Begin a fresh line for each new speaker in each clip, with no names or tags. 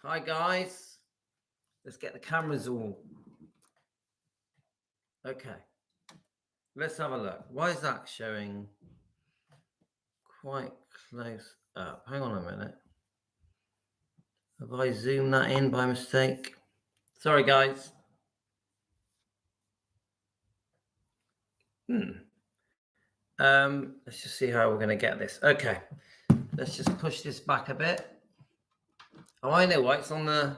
Hi guys, let's get the cameras all. Okay, let's have a look. Why is that showing quite close up? Hang on a minute. Have I zoomed that in by mistake? Sorry guys. Let's just see how we're going to get this. Okay, let's just push this back a bit. Oh, I know why. It's on the...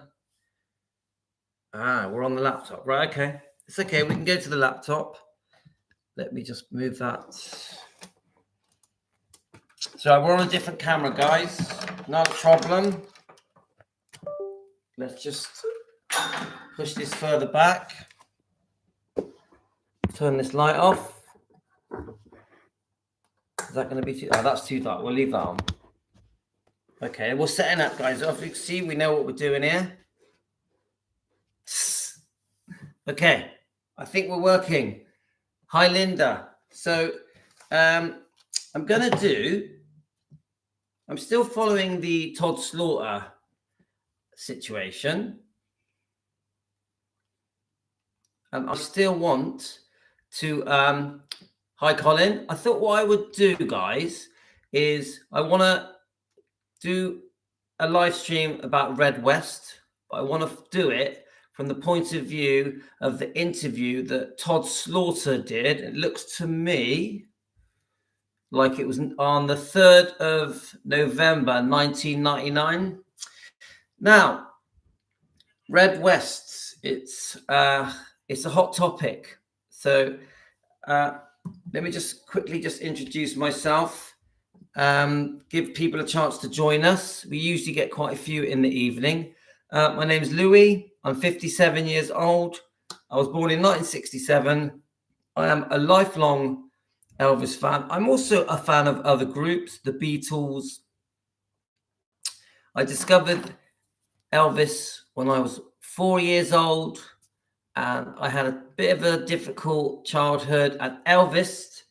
we're on the laptop. Right, okay. It's okay. We can go to the laptop. Let me just move that. So we're on a different camera, guys. Not a problem. Let's just push this further back. Turn this light off. Is that going to be too... Oh, that's too dark. We'll leave that on. Okay, we're setting up, guys. As you can see, we know what we're doing here. Okay, I think we're working. Hi, Linda. So I'm still following the Todd Slaughter situation. I still want to... Hi, Colin. I thought what I would do, guys, is I want to do a live stream about Red West, but I want to do it from the point of view of the interview that Todd Slaughter did. It looks to me like it was on the 3rd of November, 1999. Now, Red West, it's a hot topic. So let me just quickly introduce myself. Give people a chance to join us. We usually get quite a few in the evening. My name is Louis. I'm 57 years old. I was born in 1967. I am a lifelong Elvis fan. I'm also a fan of other groups, the Beatles. I discovered Elvis when I was 4 years old, and I had a bit of a difficult childhood, and Elvis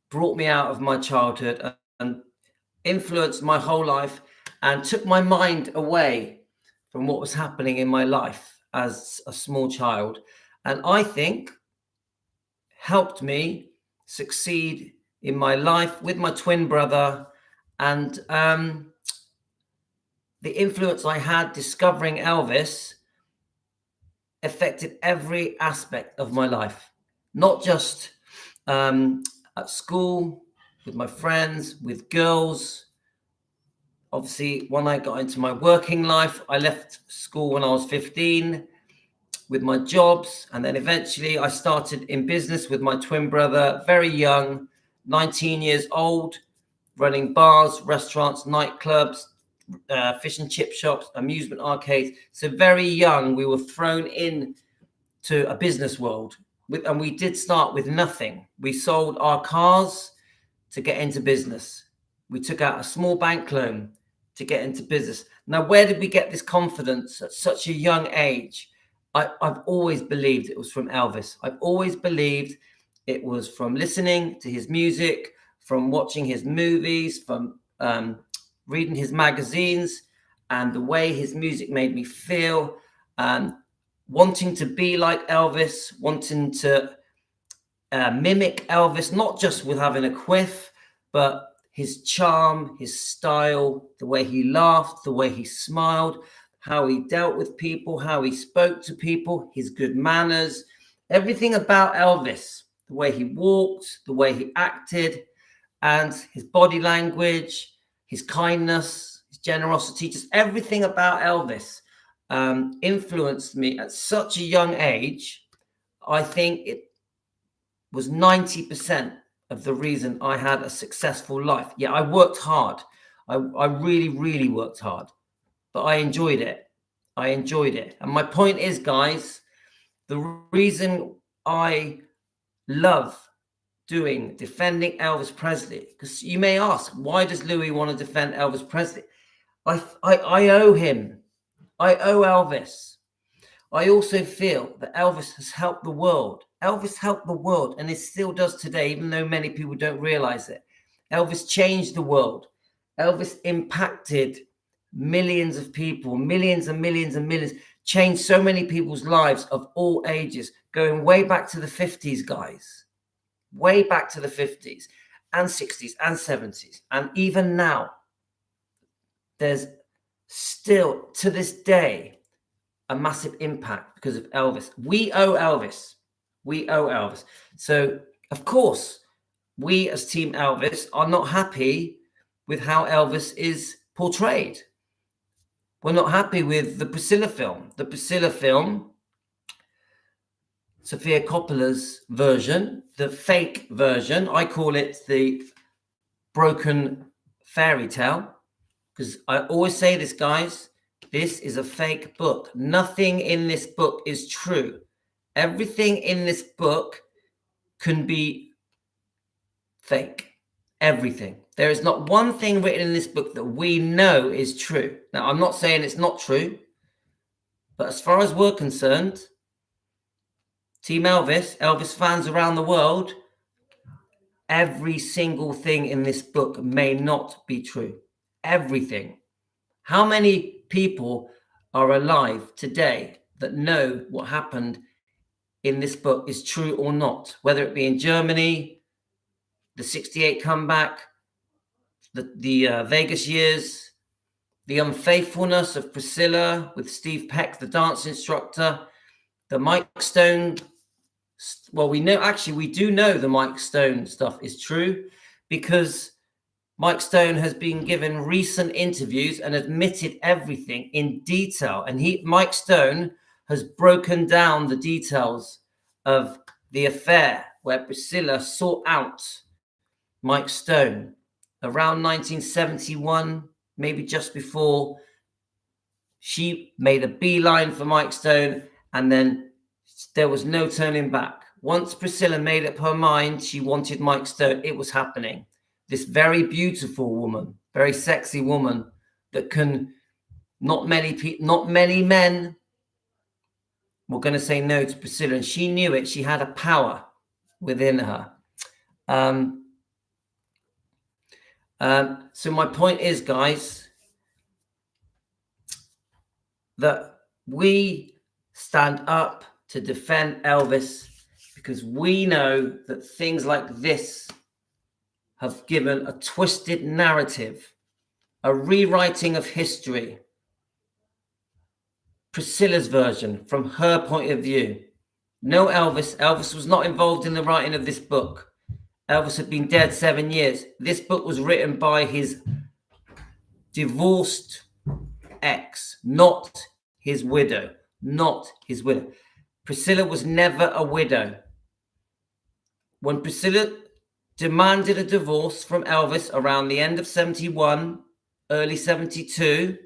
brought me out of my childhood and influenced my whole life and took my mind away from what was happening in my life as a small child, and I think helped me succeed in my life with my twin brother. And the influence I had discovering Elvis affected every aspect of my life, not just at school, with my friends, with girls. Obviously, when I got into my working life, I left school when I was 15 with my jobs. And then eventually I started in business with my twin brother, very young, 19 years old, running bars, restaurants, nightclubs, fish and chip shops, amusement arcades. So very young, we were thrown in to a business world. And we did start with nothing. We sold our cars to get into business. We took out a small bank loan to get into business. Now, where did we get this confidence at such a young age? I've always believed it was from Elvis. I've always believed it was from listening to his music, from watching his movies, from reading his magazines, and the way his music made me feel, wanting to be like Elvis, wanting to mimic Elvis, not just with having a quiff, but his charm, his style, the way he laughed, the way he smiled, how he dealt with people, how he spoke to people, his good manners, everything about Elvis, the way he walked, the way he acted, and his body language, his kindness, his generosity, just everything about Elvis influenced me at such a young age. I think it was 90% of the reason I had a successful life. Yeah, I worked hard. I really, really worked hard, but I enjoyed it. I enjoyed it. And my point is, guys, the reason I love defending Elvis Presley, because you may ask, why does Louis want to defend Elvis Presley? I owe him. I owe Elvis. I also feel that Elvis has helped the world. Elvis helped the world, and it still does today, even though many people don't realize it. Elvis changed the world. Elvis impacted millions of people, millions and millions and millions, changed so many people's lives of all ages, going way back to the 50s, guys, way back to the 50s and 60s and 70s. And even now, there's still, to this day, a massive impact because of Elvis. We owe Elvis. We owe Elvis. So, of course, we as Team Elvis are not happy with how Elvis is portrayed. We're not happy with the Priscilla film. The Priscilla film, Sofia Coppola's version, the fake version, I call it the broken fairy tale, because I always say this, guys, this is a fake book. Nothing in this book is true. Everything in this book can be fake. Everything. There is not one thing written in this book that we know is true. Now, I'm not saying it's not true, but as far as we're concerned, Team Elvis, Elvis fans around the world, every single thing in this book may not be true. Everything. How many people are alive today that know what happened in this book is true or not? Whether it be in Germany, the 68 comeback, the Vegas years, the unfaithfulness of Priscilla with Steve Peck, the dance instructor, the Mike Stone. Well, we do know the Mike Stone stuff is true, because Mike Stone has been given recent interviews and admitted everything in detail. And Mike Stone has broken down the details of the affair where Priscilla sought out Mike Stone around 1971, maybe just before. She made a beeline for Mike Stone, and then there was no turning back. Once Priscilla made up her mind she wanted Mike Stone, it was happening. This very beautiful woman, very sexy woman that not many men were going to say no to Priscilla, and she knew it. She had a power within her. So my point is, guys, that we stand up to defend Elvis because we know that things like this have given a twisted narrative, a rewriting of history. Priscilla's version from her point of view. No Elvis. Elvis was not involved in the writing of this book. Elvis had been dead 7 years. This book was written by his divorced ex, not his widow. Not his widow. Priscilla was never a widow. When Priscilla demanded a divorce from Elvis around the end of 71, early 72,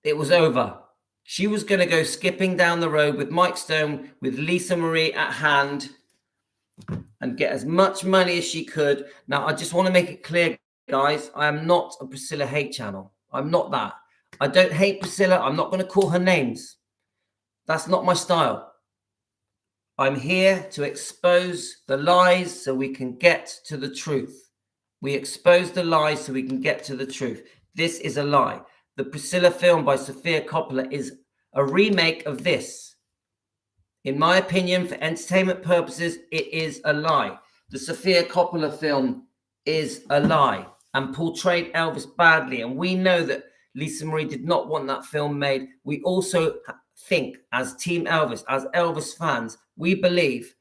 it was over. She was going to go skipping down the road with Mike Stone, with Lisa Marie at hand, and get as much money as she could. Now, I just want to make it clear, guys, I am not a Priscilla hate channel. I'm not that. I don't hate Priscilla. I'm not going to call her names. That's not my style. I'm here to expose the lies so we can get to the truth. We expose the lies so we can get to the truth. This is a lie. The Priscilla film by Sofia Coppola is a remake of this. In my opinion, for entertainment purposes, it is a lie. The Sofia Coppola film is a lie and portrayed Elvis badly. And we know that Lisa Marie did not want that film made. We also think, as Team Elvis, as Elvis fans, we believe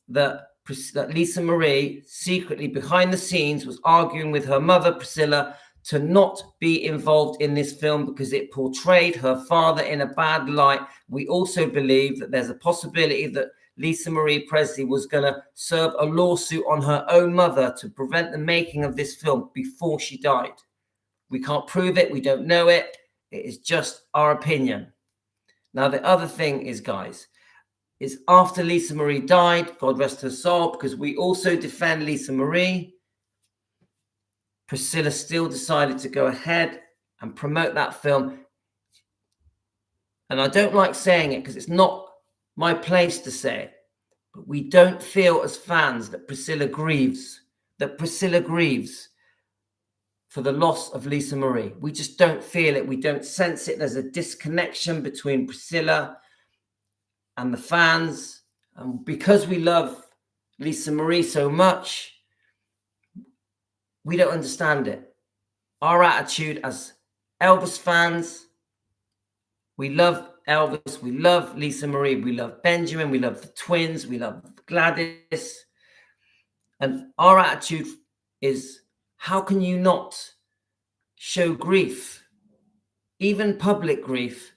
that Lisa Marie secretly behind the scenes was arguing with her mother, Priscilla, to not be involved in this film because it portrayed her father in a bad light. We also believe that there's a possibility that Lisa Marie Presley was going to serve a lawsuit on her own mother to prevent the making of this film before she died. We can't prove it. We don't know it. It is just our opinion. Now, the other thing is, guys, is after Lisa Marie died, God rest her soul, because we also defend Lisa Marie, Priscilla still decided to go ahead and promote that film. And I don't like saying it because it's not my place to say it, but we don't feel as fans that Priscilla grieves, for the loss of Lisa Marie. We just don't feel it. We don't sense it. There's a disconnection between Priscilla and the fans. And because we love Lisa Marie so much, we don't understand it. Our attitude as Elvis fans, we love Elvis, we love Lisa Marie, we love Benjamin, we love the twins, we love Gladys. And our attitude is, how can you not show grief, even public grief,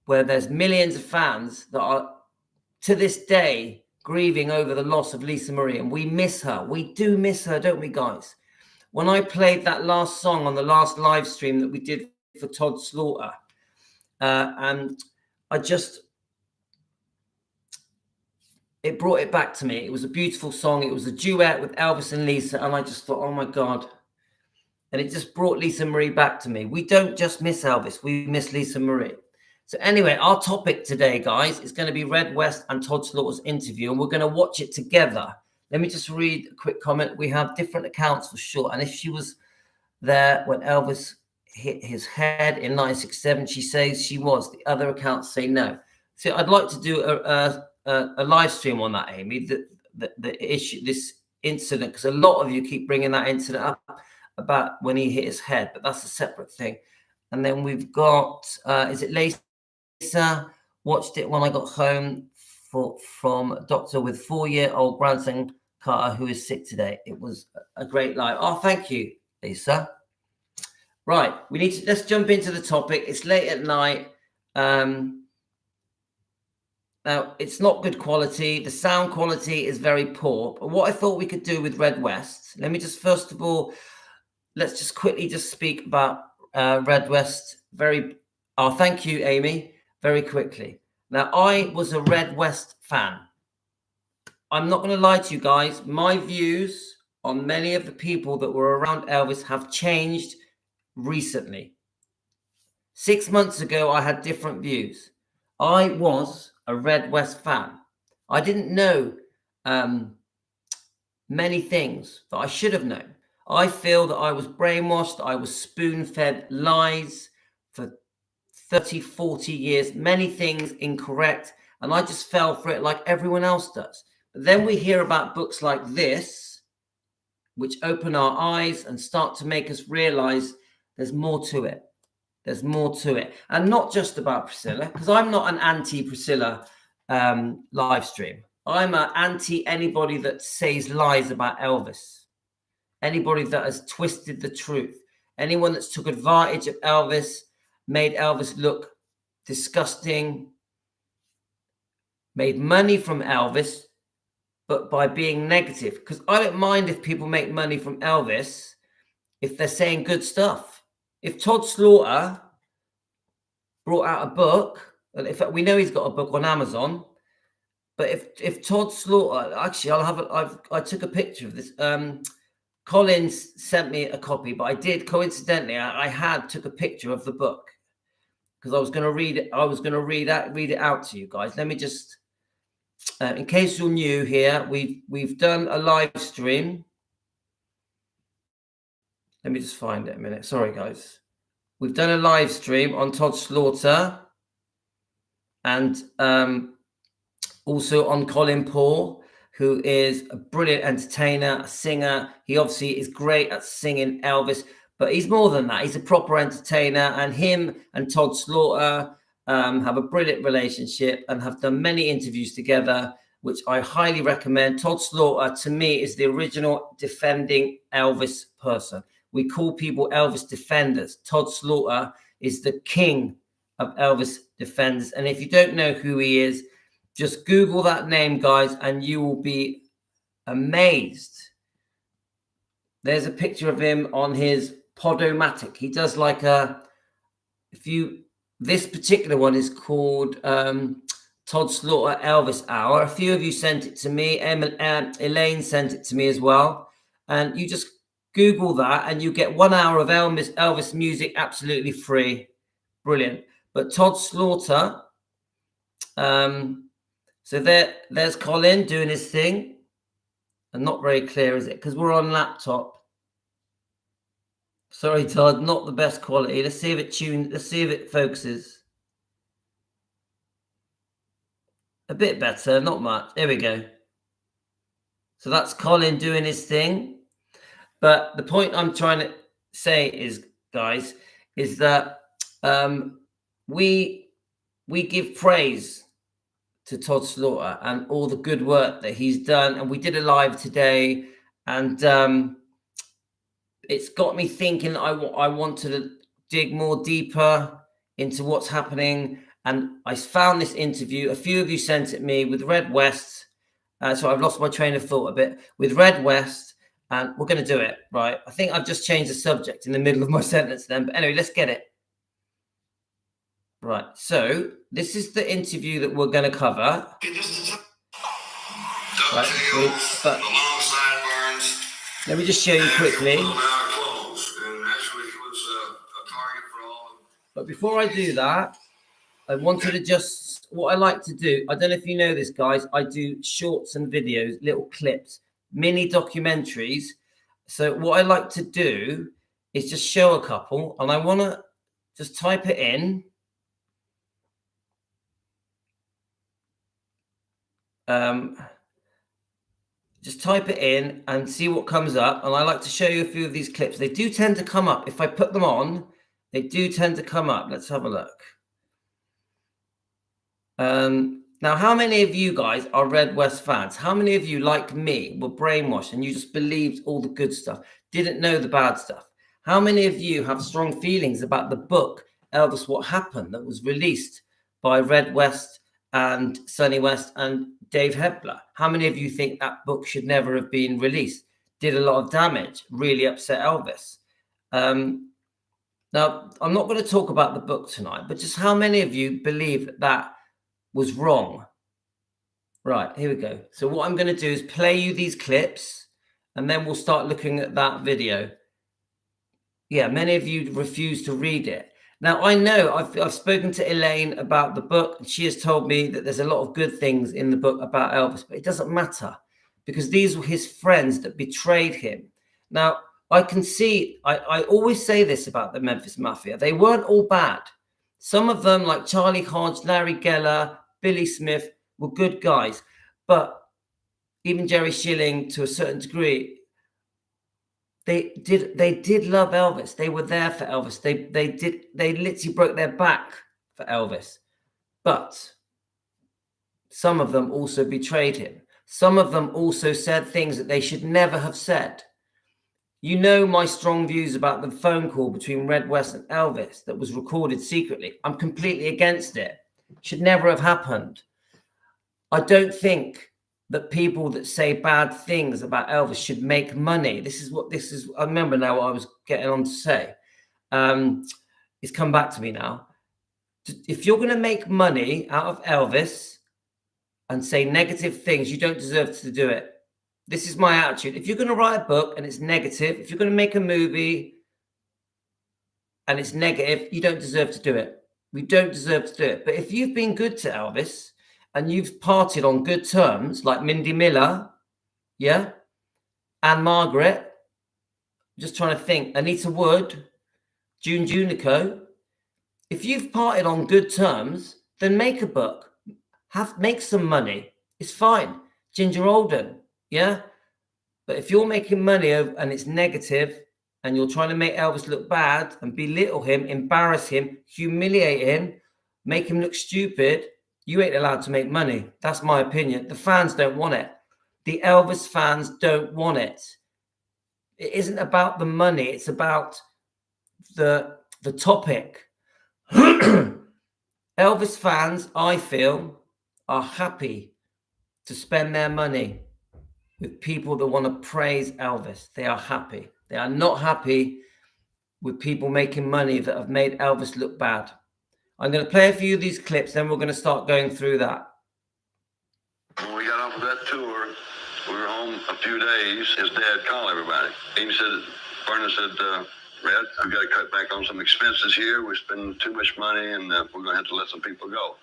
where there's millions of fans that are to this day grieving over the loss of Lisa Marie, and we miss her. We do miss her, don't we, guys? When I played that last song on the last live stream that we did for Todd Slaughter, and it brought it back to me. It was a beautiful song. It was a duet with Elvis and Lisa, and I just thought, oh my God. And it just brought Lisa Marie back to me. We don't just miss Elvis, we miss Lisa Marie. So anyway, our topic today, guys, is going to be Red West and Todd Slaughter's interview, and we're going to watch it together. Let me just read a quick comment. We have different accounts for sure. And if she was there when Elvis hit his head in 1967, she says she was. The other accounts say no. So I'd like to do a live stream on that, Amy, the issue, this incident, because a lot of you keep bringing that incident up about when he hit his head, but that's a separate thing. And then we've got, is it Lisa? Watched it when I got home from a doctor with 4-year-old grandson Carter, who is sick today. It was a great live. Oh, thank you, Lisa. Right, let's jump into the topic. It's late at night. Now, it's not good quality. The sound quality is very poor. But what I thought we could do with Red West, let me just, first of all, let's just quickly just speak about Red West. Thank you, Amy, very quickly. Now, I was a Red West fan. I'm not going to lie to you guys. My views on many of the people that were around Elvis have changed recently. 6 months ago, I had different views. I was a Red West fan. I didn't know many things that I should have known. I feel that I was brainwashed. I was spoon-fed lies for 30, 40 years, many things incorrect, and I just fell for it like everyone else does. But then we hear about books like this, which open our eyes and start to make us realize there's more to it. There's more to it. And not just about Priscilla, because I'm not an anti-Priscilla live stream. I'm an anti anybody that says lies about Elvis. Anybody that has twisted the truth. Anyone that's took advantage of Elvis, made Elvis look disgusting, made money from Elvis, but by being negative. Because I don't mind if people make money from Elvis if they're saying good stuff. If Todd Slaughter brought out a book, and in fact, we know he's got a book on Amazon, but if Todd Slaughter, actually, I took a picture of this. Collins sent me a copy, but I did coincidentally, took a picture of the book because I was going to read it. I was going to read it out to you guys. Let me just, in case you're new here, we've done a live stream. Let me just find it a minute. Sorry, guys. We've done a live stream on Todd Slaughter and also on Colin Paul, who is a brilliant entertainer, a singer. He obviously is great at singing Elvis, but he's more than that. He's a proper entertainer, and him and Todd Slaughter have a brilliant relationship and have done many interviews together, which I highly recommend. Todd Slaughter, to me, is the original defending Elvis person. We call people Elvis defenders. Todd Slaughter is the king of Elvis defenders. And if you don't know who he is, just Google that name, guys, and you will be amazed. There's a picture of him on his Podomatic. He does like this particular one is called Todd Slaughter Elvis Hour. A few of you sent it to me. Elaine sent it to me as well. And you just Google that and you get 1 hour of Elvis music absolutely free. Brilliant. But Todd Slaughter, so there's Colin doing his thing. And not very clear, is it? Because we're on laptop. Sorry, Todd, not the best quality. Let's see if it tunes. Let's see if it focuses. A bit better, not much. There we go. So that's Colin doing his thing. But the point I'm trying to say is, guys, is that we give praise to Todd Slaughter and all the good work that he's done. And we did a live today, and it's got me thinking. I want to dig more deeper into what's happening. And I found this interview. A few of you sent it me with Red West. So I've lost my train of thought a bit with Red West, and we're going to do it, right? I think I've just changed the subject in the middle of my sentence then. But anyway, let's get it. Right. So this is the interview that we're going to cover. Right, but let me just show you quickly. But before I do that, I wanted to just, what I like to do, I don't know if you know this, guys, I do shorts and videos, little clips, mini documentaries. So what I like to do is just show a couple, and I want to just type it in. Just type it in and see what comes up. And I like to show you a few of these clips. They do tend to come up. If I put them on, they do tend to come up. Let's have a look. Now, how many of you guys are Red West fans? How many of you, like me, were brainwashed and you just believed all the good stuff, didn't know the bad stuff? How many of you have strong feelings about the book, Elvis, What Happened, that was released by Red West and Sonny West and Dave Hebler? How many of you think that book should never have been released? Did a lot of damage, really upset Elvis. Now, I'm not going to talk about the book tonight, but just how many of you believe that that was wrong? Right, here we go. So what I'm going to do is play you these clips, and then we'll start looking at that video. Yeah, many of you refuse to read it. Now, I know I've spoken to Elaine about the book, and she has told me that there's a lot of good things in the book about Elvis, but it doesn't matter because these were his friends that betrayed him. Now, I can see, I always say this about the Memphis Mafia. They weren't all bad. Some of them, like Charlie Hodge, Larry Geller, Billy Smith, were good guys. But even Jerry Schilling, to a certain degree, they did love Elvis. They were there for Elvis. They literally broke their back for Elvis. But some of them also betrayed him. Some of them also said things that they should never have said. You know my strong views about the phone call between Red West and Elvis that was recorded secretly. I'm completely against it. Should never have happened. I don't think that people that say bad things about Elvis should make money. This is. I remember now what I was getting on to say. It's come back to me now. If you're going to make money out of Elvis and say negative things, you don't deserve to do it. This is my attitude. If you're going to write a book and it's negative, if you're going to make a movie and it's negative, you don't deserve to do it. We don't deserve to do it. But if you've been good to Elvis and you've parted on good terms, like Mindy Miller, yeah, and Margaret, just trying to think, Anita Wood, June Junico, if you've parted on good terms, then make a book. Make some money. It's fine. Ginger Alden, yeah? But if you're making money and it's negative and you're trying to make Elvis look bad and belittle him, embarrass him, humiliate him, make him look stupid, you ain't allowed to make money. That's my opinion. The fans don't want it. The Elvis fans don't want it. It isn't about the money. It's about the topic. Elvis fans, I feel, are happy to spend their money with people that want to praise Elvis. They are happy. They are not happy with people making money that have made Elvis look bad. I'm going to play a few of these clips, then we're going to start going through that.
When we got off of that tour, we were home a few days. His dad called everybody. He said, Vernon said, Red, we've got to cut back on some expenses here. We're spending too much money, and we're going to have to let some people go.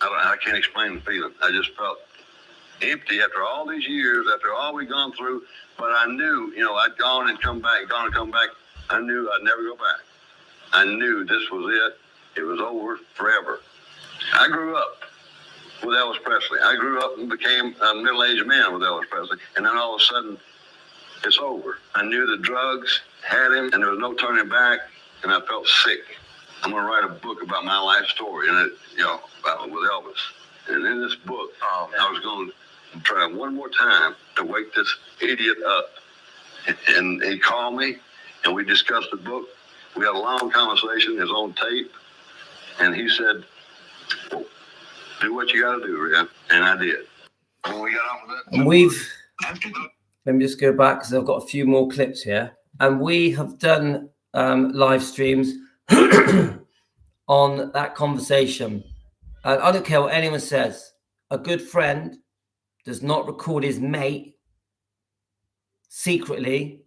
I can't explain the feeling. I just felt empty after all these years, after all we've gone through. But I knew, I'd gone and come back. I knew I'd never go back. I knew this was it. It was over forever. I grew up with Elvis Presley. I grew up and became a middle-aged man with Elvis Presley. And then all of a sudden, it's over. I knew the drugs had him, and there was no turning back, and I felt sick. I'm going to write a book about my life story, and it, with Elvis. And in this book, I was going to try one more time to wake this idiot up. And he called me, and we discussed the book. We had a long conversation. It's on tape. And he said, well, do what you got to do, Red. And I did. When we got off of that,
and let me just go back because I've got a few more clips here. And we have done live streams on that conversation. And I don't care what anyone says. A good friend does not record his mate secretly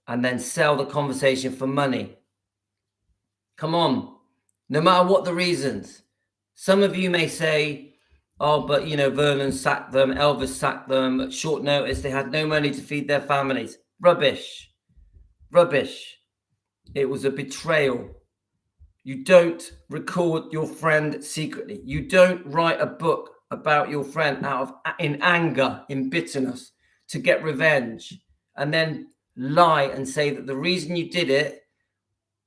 and then sell the conversation for money. Come on. No matter what the reasons. Some of you may say, oh, but, Vernon sacked them, Elvis sacked them at short notice. They had no money to feed their families. Rubbish. Rubbish. It was a betrayal. You don't record your friend secretly. You don't write a book about your friend in anger, in bitterness, to get revenge, and then lie and say that the reason you did it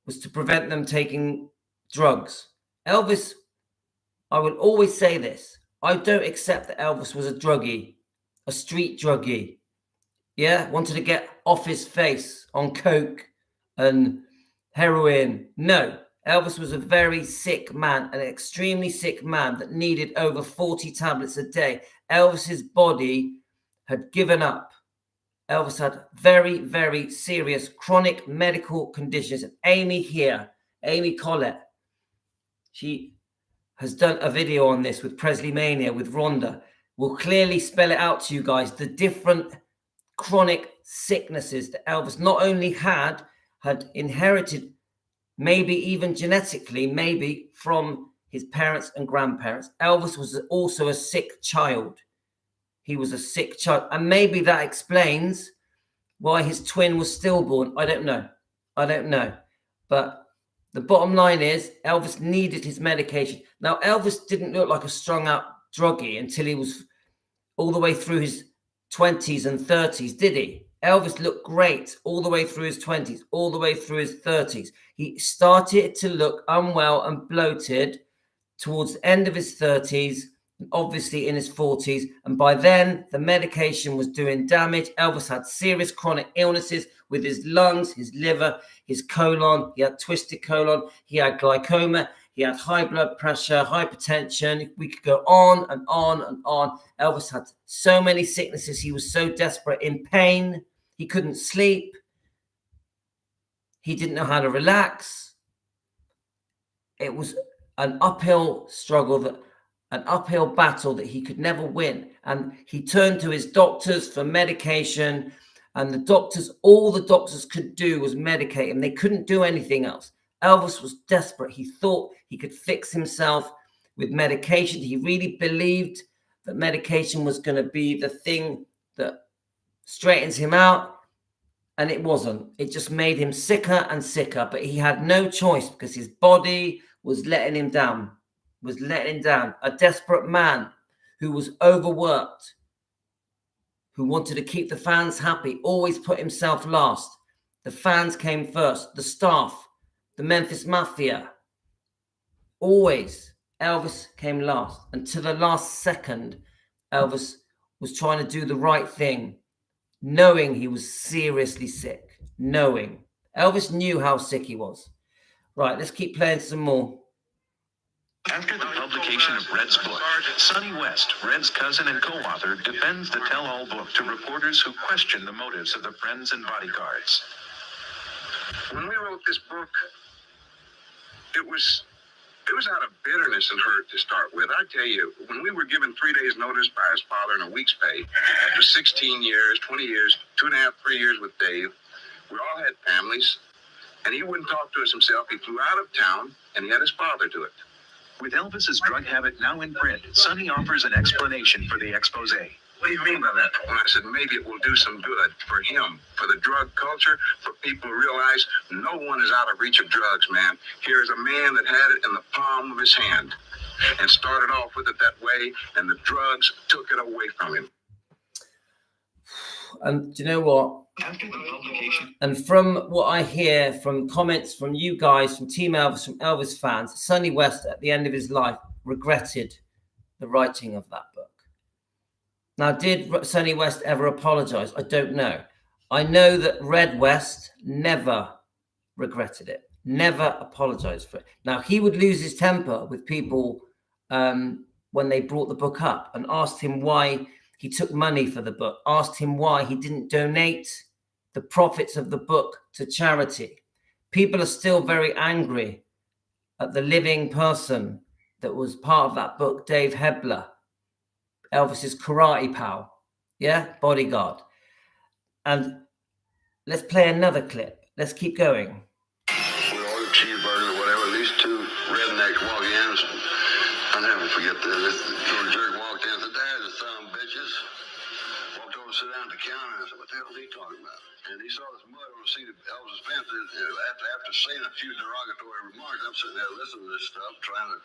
was to prevent them taking drugs. Elvis, I will always say this. I don't accept that Elvis was a druggie, a street druggie. Yeah, wanted to get off his face on coke and heroin. No, Elvis was a very sick man, an extremely sick man that needed over 40 tablets a day. Elvis's body had given up. Elvis had very, very serious chronic medical conditions. And Amy Collette, she has done a video on this with Presley Mania, with Rhonda, will clearly spell it out to you guys, the different chronic sicknesses that Elvis not only had inherited, maybe even genetically, maybe from his parents and grandparents. Elvis was also a sick child. He was a sick child. And maybe that explains why his twin was stillborn. I don't know. But the bottom line is Elvis needed his medication. Now, Elvis didn't look like a strung out druggie until he was all the way through his 20s and 30s, did he? Elvis looked great all the way through his 20s, all the way through his 30s. He started to look unwell and bloated towards the end of his 30s, and obviously in his 40s. And by then, the medication was doing damage. Elvis had serious chronic illnesses with his lungs, his liver, his colon. He had twisted colon. He had glaucoma. He had high blood pressure, hypertension. We could go on and on and on. Elvis had so many sicknesses. He was so desperate, in pain. He couldn't sleep. He didn't know how to relax. It was an uphill struggle, an uphill battle that he could never win. And he turned to his doctors for medication. And all the doctors could do was medicate him. They couldn't do anything else. Elvis was desperate. He thought he could fix himself with medication. He really believed that medication was going to be the thing that straightens him out. And it wasn't. It just made him sicker and sicker. But he had no choice because his body was letting him down. A desperate man who was overworked, who wanted to keep the fans happy, always put himself last. The fans came first, the staff, the Memphis Mafia. Always, Elvis came last. And to the last second, Elvis was trying to do the right thing, knowing he was seriously sick. Elvis knew how sick he was. Right, let's keep playing some more.
After the publication of Red's book, Sonny West, Red's cousin and co-author, defends the tell-all book to reporters who question the motives of the friends and bodyguards.
When we wrote this book, it was out of bitterness and hurt to start with. I tell you, when we were given 3 days notice by his father and a week's pay, after 16 years, 20 years, 2.5, 3 years with Dave, we all had families, and he wouldn't talk to us himself. He flew out of town, and he had his father do it.
With Elvis's drug habit now in print, Sonny offers an explanation for the expose.
What do you mean by that? And I said, maybe it will do some good for him, for the drug culture, for people to realize no one is out of reach of drugs, man. Here's a man that had it in the palm of his hand and started off with it that way, and the drugs took it away from him.
And do you know what?
After the publication,
And from what I hear from comments from you guys, from Team Elvis, from Elvis fans, Sonny West at the end of his life regretted the writing of that book. Now, did Sonny West ever apologize? I don't know. I know that Red West never regretted it, never apologized for it. Now, he would lose his temper with people when they brought the book up and asked him why he took money for the book, asked him why he didn't donate the profits of the book to charity. People are still very angry at the living person that was part of that book, Dave Hebler, Elvis's karate pal, bodyguard. And let's play another clip. Let's keep going.
We ordered cheeseburger or whatever. At least two rednecks walk in. I'll never forget this. This little jerk walked in and said, "There's the son of bitches." Walked over and sit down at the counter and I said, "What the hell is he talking about?" And he saw this mud on the seat of Elvis's pants. After saying a few derogatory remarks, I'm sitting there listening to this stuff, trying to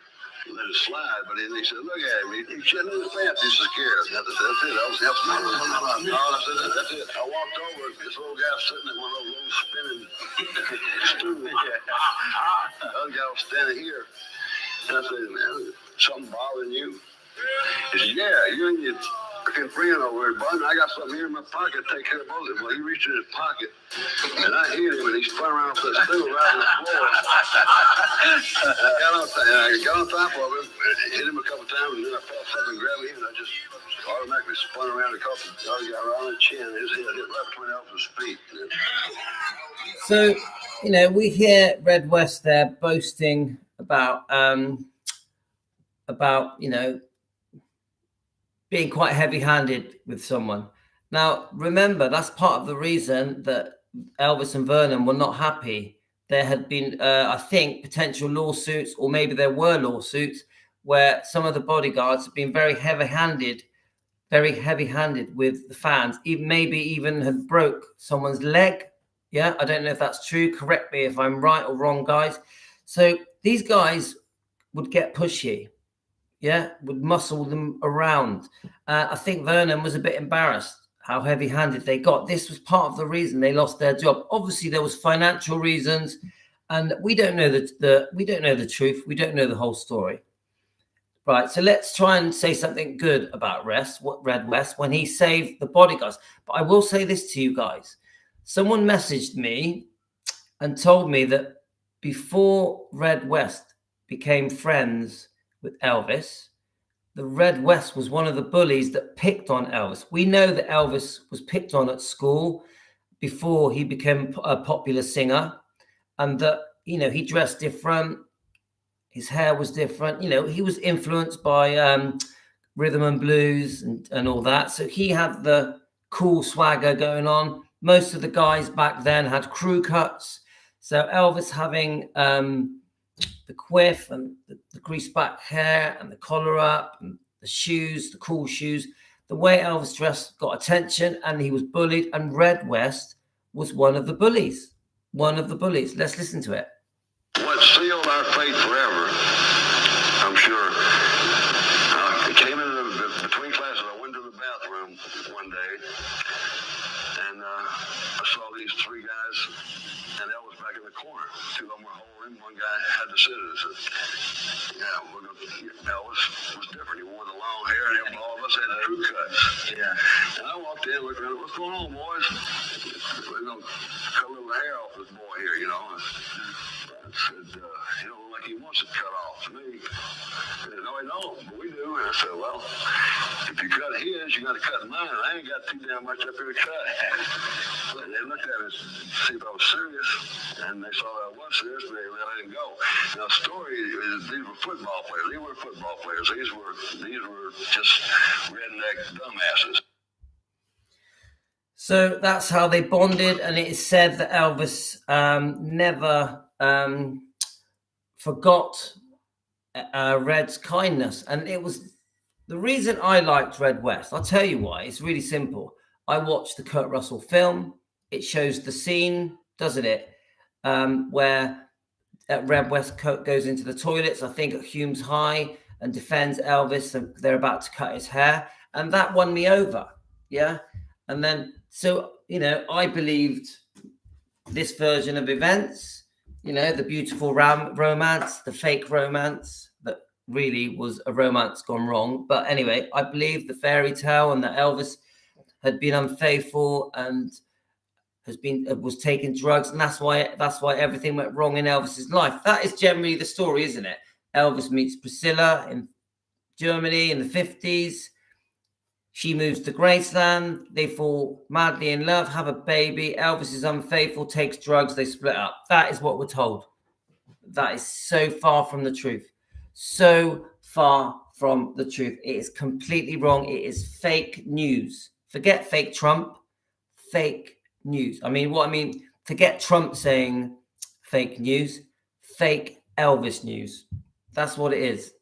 let it slide. But then he said, "Look at him. He's shitting in his pants. He's scared." I said, "That's it. Elvis helps me." No, I said, "That's it." I walked over. This little guy sitting at one of those little spinning stools. The other guy was standing here. And I said, "Man, something bothering you?" He said, "Yeah, you and your freaking friend over here, bud. I got something here in my pocket. Take care of both of them." Well, he reached in his pocket, and I hit him, and he spun around off that stool right on the floor. I got on top of him, and hit him a couple times, and then I felt something grab me, and I just automatically spun around and caught the other guy right on the chin. His head hit right between Elvis's feet.
So, we hear Red West there boasting about being quite heavy-handed with someone. Now, remember, that's part of the reason that Elvis and Vernon were not happy. There had been, I think, potential lawsuits, or maybe there were lawsuits, where some of the bodyguards have been very heavy-handed with the fans, maybe even had broke someone's leg. Yeah, I don't know if that's true. Correct me if I'm right or wrong, guys. So these guys would get pushy. Yeah, would muscle them around. I think Vernon was a bit embarrassed how heavy-handed they got. This was part of the reason they lost their job. Obviously, there was financial reasons, and we don't know we don't know the truth. We don't know the whole story. Right, so let's try and say something good about Red West when he saved the bodyguards. But I will say this to you guys. Someone messaged me and told me that before Red West became friends with Elvis, the Red West was one of the bullies that picked on Elvis. We know that Elvis was picked on at school before he became a popular singer, and that, he dressed different. His hair was different. He was influenced by rhythm and blues and all that. So he had the cool swagger going on. Most of the guys back then had crew cuts. So Elvis having the quiff and the greased back hair and the collar up and the shoes, the cool shoes, the way Elvis dressed got attention, and he was bullied. And Red West was one of the bullies. Let's listen to it.
What sealed our fate forever, I'm sure, it came in between classes. I went to the bathroom one day, and I saw these three guys, and Elvis back in the corner. Two of them were holding him. One guy had to sit at it. Elvis was different. He wore the long hair, and all of us had the crew cuts. Yeah. And I walked in, looked around, "What's going on, boys? We're going to cut a little hair off this boy here, I said, "He don't look like he wants it cut off to me." They said, "No, he don't, but we do." And I said, "Well, if you cut his, you got to cut mine. I ain't got too damn much up here to cut." And they looked at me to see if I was serious, and they saw that I was serious, but they let him go. Now, the story is these were football players. These were football players. These were just redneck dumbasses.
So that's how they bonded, and it is said that Elvis never forgot Red's kindness, and it was The reason I liked Red West, I'll tell you why. It's really simple. I watched the Kurt Russell film. It shows the scene, doesn't it, where Red West goes into the toilets, I think at Hume's High, and defends Elvis, and they're about to cut his hair. And that won me over. Yeah. And then, so, you know, I believed this version of events, you know, the beautiful romance, the fake romance that really was a romance gone wrong. But anyway, I believed the fairy tale and that Elvis had been unfaithful and was taking drugs, and that's why everything went wrong in Elvis's life. That is generally the story, isn't it? Elvis meets Priscilla in Germany in the 50s. She moves to Graceland. They fall madly in love, have a baby. Elvis is unfaithful, takes drugs, they split up. That is what we're told. That is so far from the truth. So far from the truth. It is completely wrong. It is fake news. Forget fake Trump. Fake news. Forget Trump saying fake news. Fake Elvis news. That's what it is.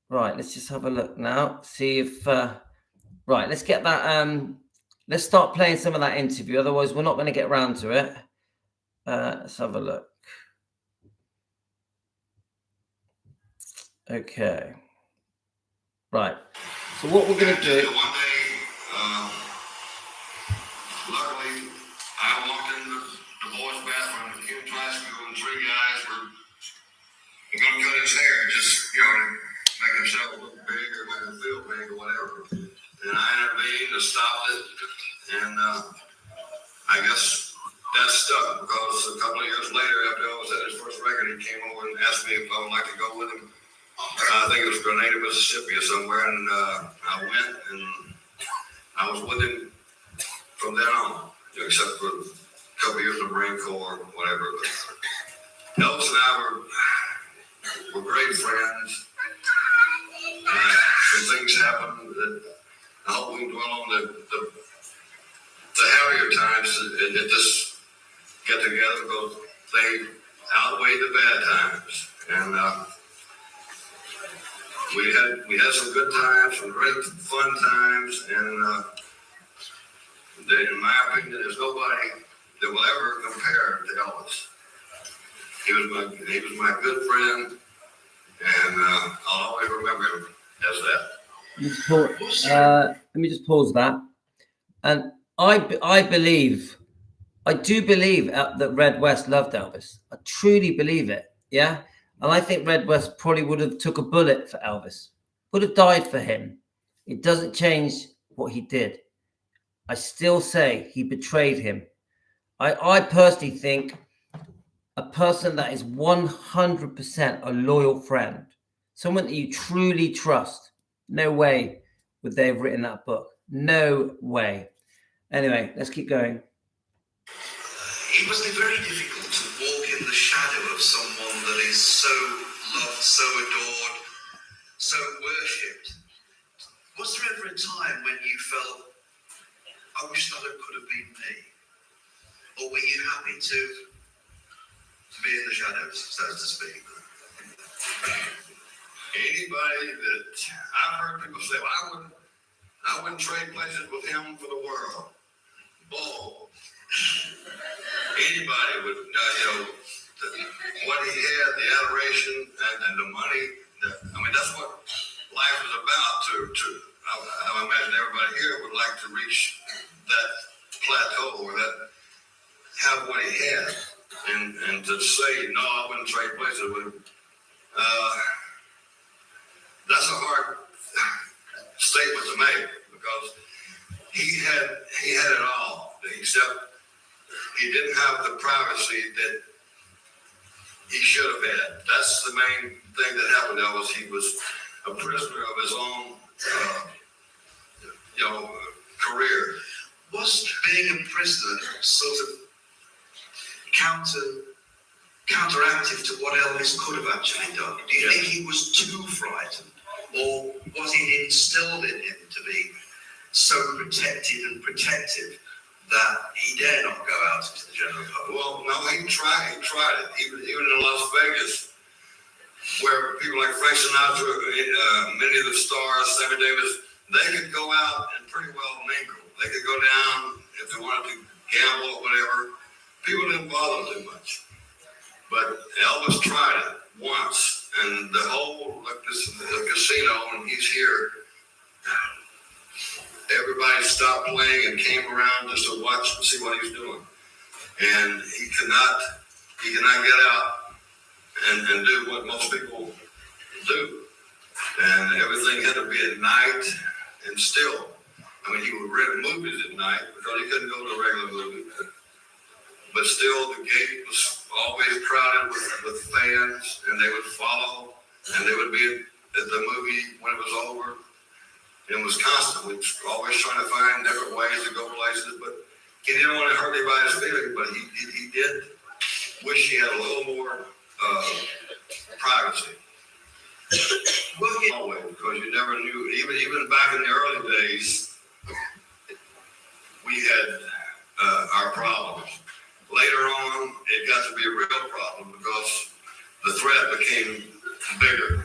Right, let's just have a look now. See if right, let's get that let's start playing some of that interview, otherwise we're not going to get around to it. Let's have a look. Okay. Right. So what we're going to do.
One day, luckily, I walked in the boys' bathroom at Hume High School, and three guys were going to cut his hair, just, you know, make himself look big or make him feel big or whatever. And I intervened and stopped it, and I guess that stuck, because a couple of years later, after Elvis had his first record, he came over and asked me if I would like to go with him. I think it was Grenada, Mississippi or somewhere, and I went, and I was with him from then on, except for a couple of years in the Marine Corps or whatever. But Elvis and I were great friends. Some things happened that I hope we can dwell on the happier times at this get together, because they outweigh the bad times. And we had some good times, some great fun times, and in my opinion, there's nobody that will ever compare to Elvis. He was my good friend, and I'll always remember him as that.
Let me just pause that. And I do believe that Red West loved Elvis. I truly believe it. Yeah. And I think Red West probably would have took a bullet for Elvis, would have died for him. It doesn't change what he did. I still say he betrayed him. I personally think a person that is 100% a loyal friend, someone that you truly trust, no way would they have written that book. No way. Anyway, let's keep going.
It must be very difficult to walk in the shadow of someone that is so loved, so adored, so worshipped. Was there ever a time when you felt, I wish that could have been me? Or were you happy to be in the shadows, so to speak?
Anybody that I've heard people say, well, I wouldn't trade places with him for the world. Bull. Anybody would, what he had, the adoration and the money. That's what life is about. I imagine everybody here would like to reach that plateau or have what he had, and to say no, I wouldn't trade places with him. That's a hard statement to make, because he had it all, except he didn't have the privacy that he should have had. That's the main thing that happened to Elvis. He was a prisoner of his own, career.
Was being a prisoner sort of counteractive to what Elvis could have actually done? Do you think he was too frightened, or was it instilled in him to be so protected and protective that he dare not go out into the general public?
Well, no, he tried it. Even in Las Vegas,
where people like Frank Sinatra, many of the stars, Sammy Davis, they could go out and pretty well mingle. They could go down if they wanted to gamble or whatever. People didn't bother them too much. But Elvis tried it once, and the whole the casino, when he's here, everybody stopped playing and came around just to watch and see what he's doing. And he could not get out and do what most people do. And everything had to be at night and still. I mean, he would rent movies at night because he couldn't go to a regular movie. But still, the gate was always crowded with fans, and they would follow, and they would be at the movie when it was over. And it was constantly always trying to find different ways to go places, but he didn't want to hurt anybody's feelings, but he did wish he had a little more privacy. Always, because you never knew, even back in the early days, we had our problems. Later on, it got to be a real problem because the threat became bigger.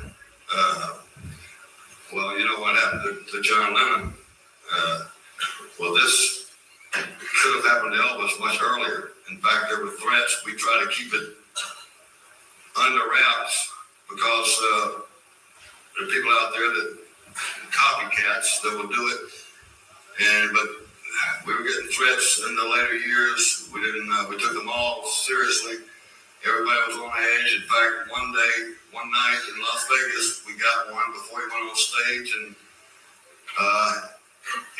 Well, you know what happened to John Lennon? Well, this could have happened to Elvis much earlier. In fact, there were threats. We try to keep it under wraps because there are people out there that copycats that will do it. But we were getting threats in the later years. We didn't. We took them all seriously. Everybody was on edge. In fact, one night in Las Vegas, we got one before he went on stage, and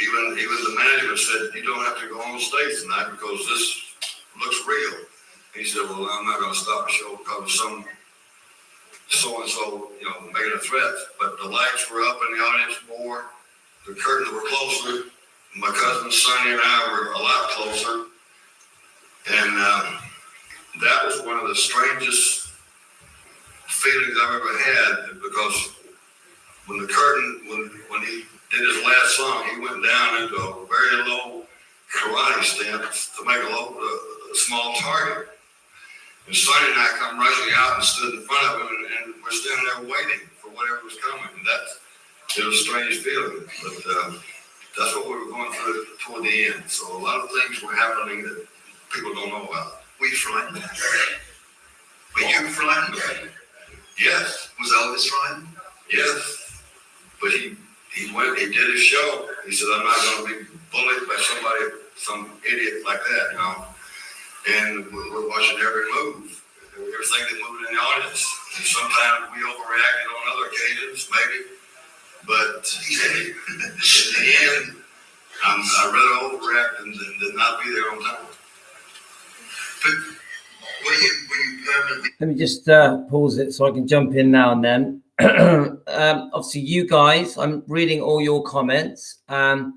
even the management said, "You don't have to go on stage tonight because this looks real." He said, "Well, I'm not going to stop the show because of some so-and-so, making a threat." But the lights were up in the audience more. The curtains were closer. My cousin Sonny and I were a lot closer. And that was one of the strangest feelings I've ever had, because when when he did his last song, he went down into a very low karate stance to make a small target. And Sonny and I come rushing out and stood in front of him, and we're standing there waiting for whatever was coming. And it was a strange feeling, but that's what we were going through toward the end. So a lot of things were happening that people don't know about.
Were you frightened? Were you frightened?
Yes.
Was Elvis frightened?
Yes. But he did his show. He said, "I'm not going to be bullied by some idiot like that, And we're watching every move, everything that moved in the audience. And sometimes we overreacted on other occasions, maybe. But in the end, I'd rather overreact than not be there on time.
But were you permanently?
Let me just pause it so I can jump in now and then. Obviously, you guys, I'm reading all your comments. I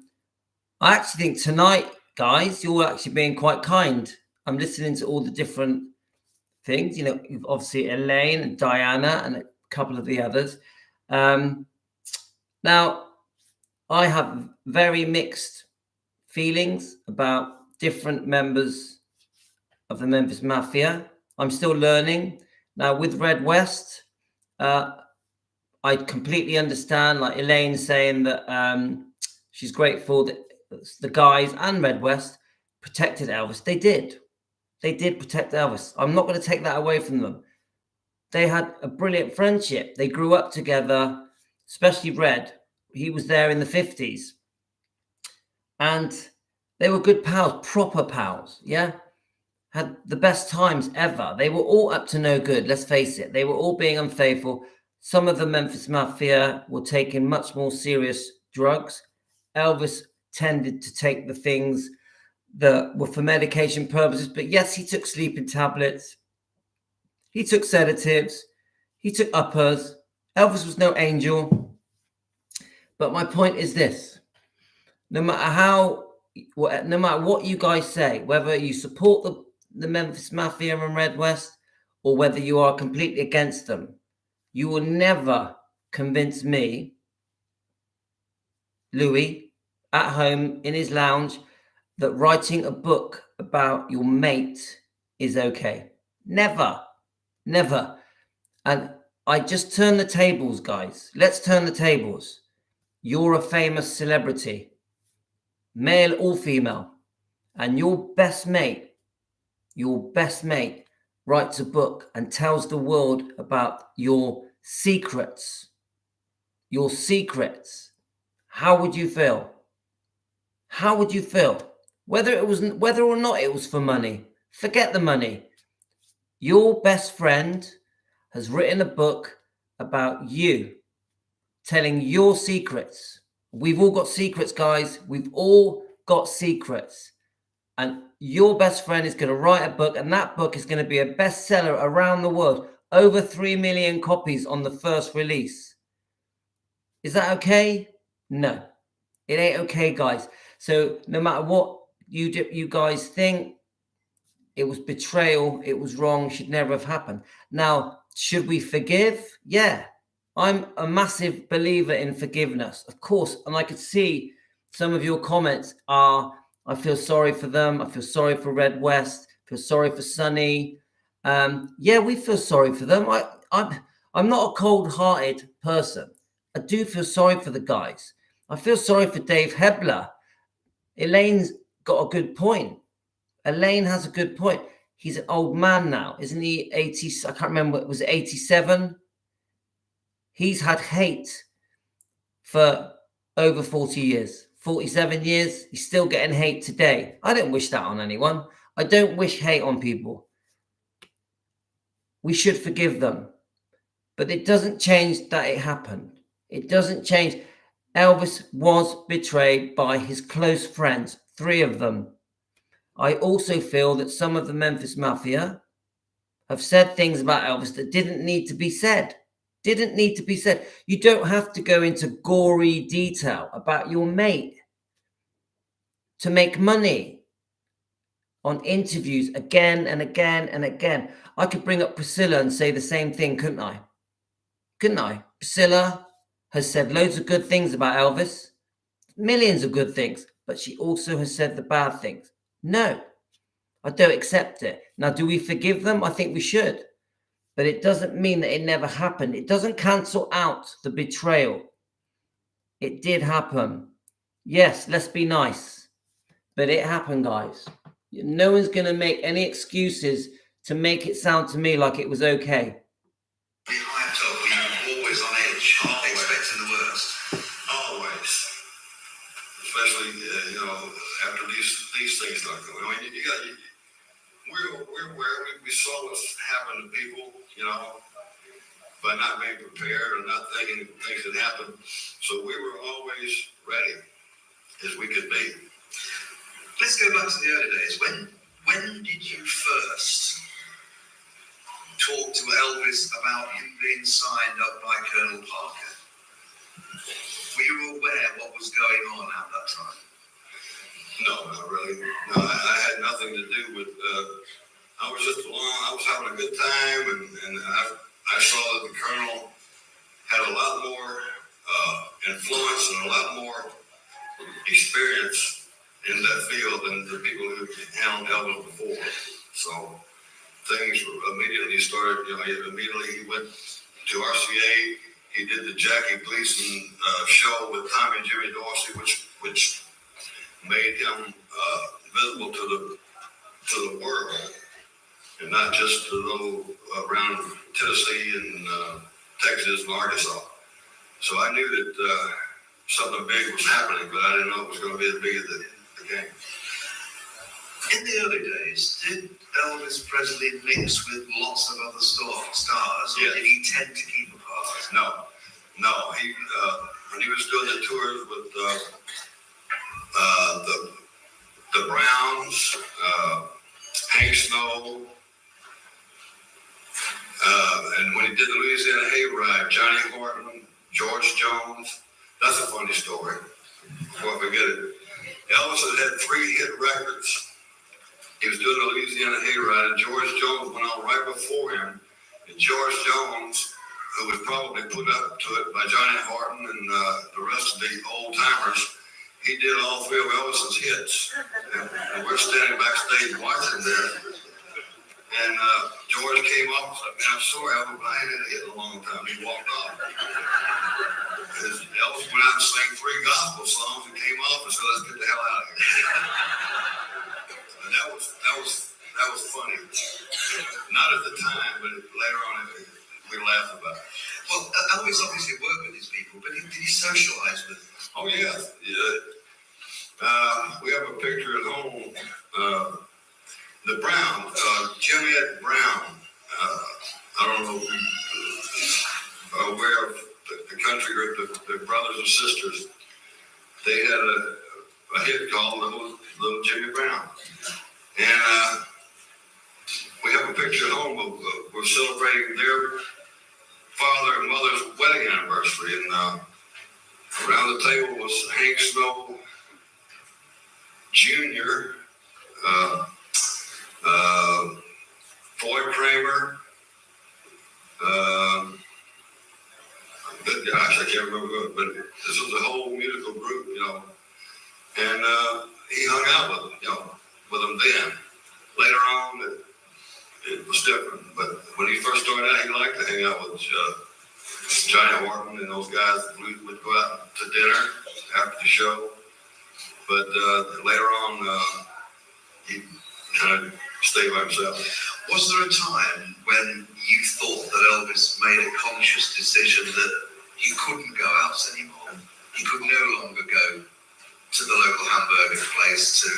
actually think tonight, guys, you're actually being quite kind. I'm listening to all the different things. Obviously Elaine and Diana and a couple of the others. Now, I have very mixed feelings about different members of the Memphis Mafia. I'm still learning. Now, with Red West, I completely understand, like Elaine saying that she's grateful that the guys and Red West protected Elvis. They did. They did protect Elvis. I'm not going to take that away from them. They had a brilliant friendship. They grew up together, especially Red. He was there in the 50s. And they were good pals, proper pals, yeah? Had the best times ever. They were all up to no good, let's face it. They were all being unfaithful. Some of the Memphis Mafia were taking much more serious drugs. Elvis tended to take the things that were for medication purposes. But yes, he took sleeping tablets. He took sedatives. He took uppers. Elvis was no angel. But my point is this. No matter what you guys say, whether you support the Memphis Mafia and Red West, or whether you are completely against them, you will never convince me, Louis, at home in his lounge, that writing a book about your mate is okay. Never. And I just turn the tables, guys. Let's turn the tables. You're a famous celebrity, male or female, and your best mate writes a book and tells the world about your secrets. Your secrets. How would you feel? How would you feel? Whether or not it was for money, forget the money. Your best friend has written a book about you, telling your secrets. We've all got secrets, guys. We've all got secrets. And your best friend is going to write a book, and that book is going to be a bestseller around the world. Over 3 million copies on the first release. Is that okay? No, it ain't okay, guys. So no matter what you guys think, it was betrayal, it was wrong, should never have happened. Now, should we forgive? Yeah, I'm a massive believer in forgiveness, of course. And I could see some of your comments are, I feel sorry for them. I feel sorry for Red West. I feel sorry for Sunny. Yeah, we feel sorry for them. I'm not a cold-hearted person. I do feel sorry for the guys. I feel sorry for Dave Hebler. Elaine's got a good point. Elaine has a good point. He's an old man now, isn't he? 80, I can't remember, was it 87? He's had hate for over 40 years, 47 years. He's still getting hate today. I don't wish that on anyone. I don't wish hate on people. We should forgive them. But it doesn't change that it happened. It doesn't change. Elvis was betrayed by his close friends, 3 of them. I also feel that some of the Memphis Mafia have said things about Elvis that didn't need to be said. Didn't need to be said. You don't have to go into gory detail about your mate to make money on interviews again and again and again. I could bring up Priscilla and say the same thing, couldn't I? Couldn't I? Priscilla has said loads of good things about Elvis, millions of good things, but she also has said the bad things. No, I don't accept it. Now, do we forgive them? I think we should. But it doesn't mean that it never happened. It doesn't cancel out the betrayal. It did happen. Yes, let's be nice. But it happened, guys. No one's going to make any excuses to make it sound to me like it was okay.
Be hyped up when you're always on edge, expecting the worst.
Always. Especially, after these things start going on. We're aware, we saw what's happened to people, by not being prepared or not thinking things had happened. So we were always ready as we could be.
Let's go back to the early days. When did you first talk to Elvis about him being signed up by Colonel Parker? Were you aware what was going on at that time?
No, not really. No, I had nothing to do with. I was just along. I was having a good time, and I saw that the colonel had a lot more influence and a lot more experience in that field than the people who handled Elvis before. So things immediately started. Immediately he went to RCA. He did the Jackie Gleason show with Tommy and Jimmy Dorsey, which made him visible to the world, and not just to those around Tennessee and Texas and Arkansas. So I knew that something big was happening, but I didn't know it was going to be as big as it became.
In the early days, did Elvis Presley mix with lots of other stars, or
Yes.
did he tend to keep apart?
No. He when he was doing the tours with the Browns, Hank Snow, and when he did the Louisiana Hayride, Johnny Horton, George Jones. That's a funny story. Before I forget it, Elvis had 3 hit records. He was doing the Louisiana Hayride, and George Jones went on right before him. And George Jones, who was probably put up to it by Johnny Horton and the rest of the old timers, he did all 3 of Elvis's hits. And we're standing backstage watching there. And
George came off. I said, man, I'm sorry, I hadn't hit in a long time. He walked off. Elvis went out and sang 3 gospel songs and came off and said, let's get the hell out of here. And that was funny. Not at the time, but later on we laughed about it.
Well, Elvis obviously worked with these people, but did he socialize with them?
Oh, yeah. We have a picture at home. The Brown, Jim Ed Brown. I don't know if you are aware of the country group, the brothers and sisters. They had a hit called Little Jimmy Brown. And we have a picture at home. We're celebrating their father and mother's wedding anniversary. And around the table was Hank Snow Jr., Floyd Kramer, gosh, I can't remember, but this was a whole musical group, you know, and he hung out with them then. Later on, it was different, but when he first started out, he liked to hang out with Johnny Horton and those guys. We would go out to dinner after the show, but later on, he kind of stayed by himself.
Was there a time when you thought that Elvis made a conscious decision that he couldn't go out anymore? He could no longer go to the local hamburger place to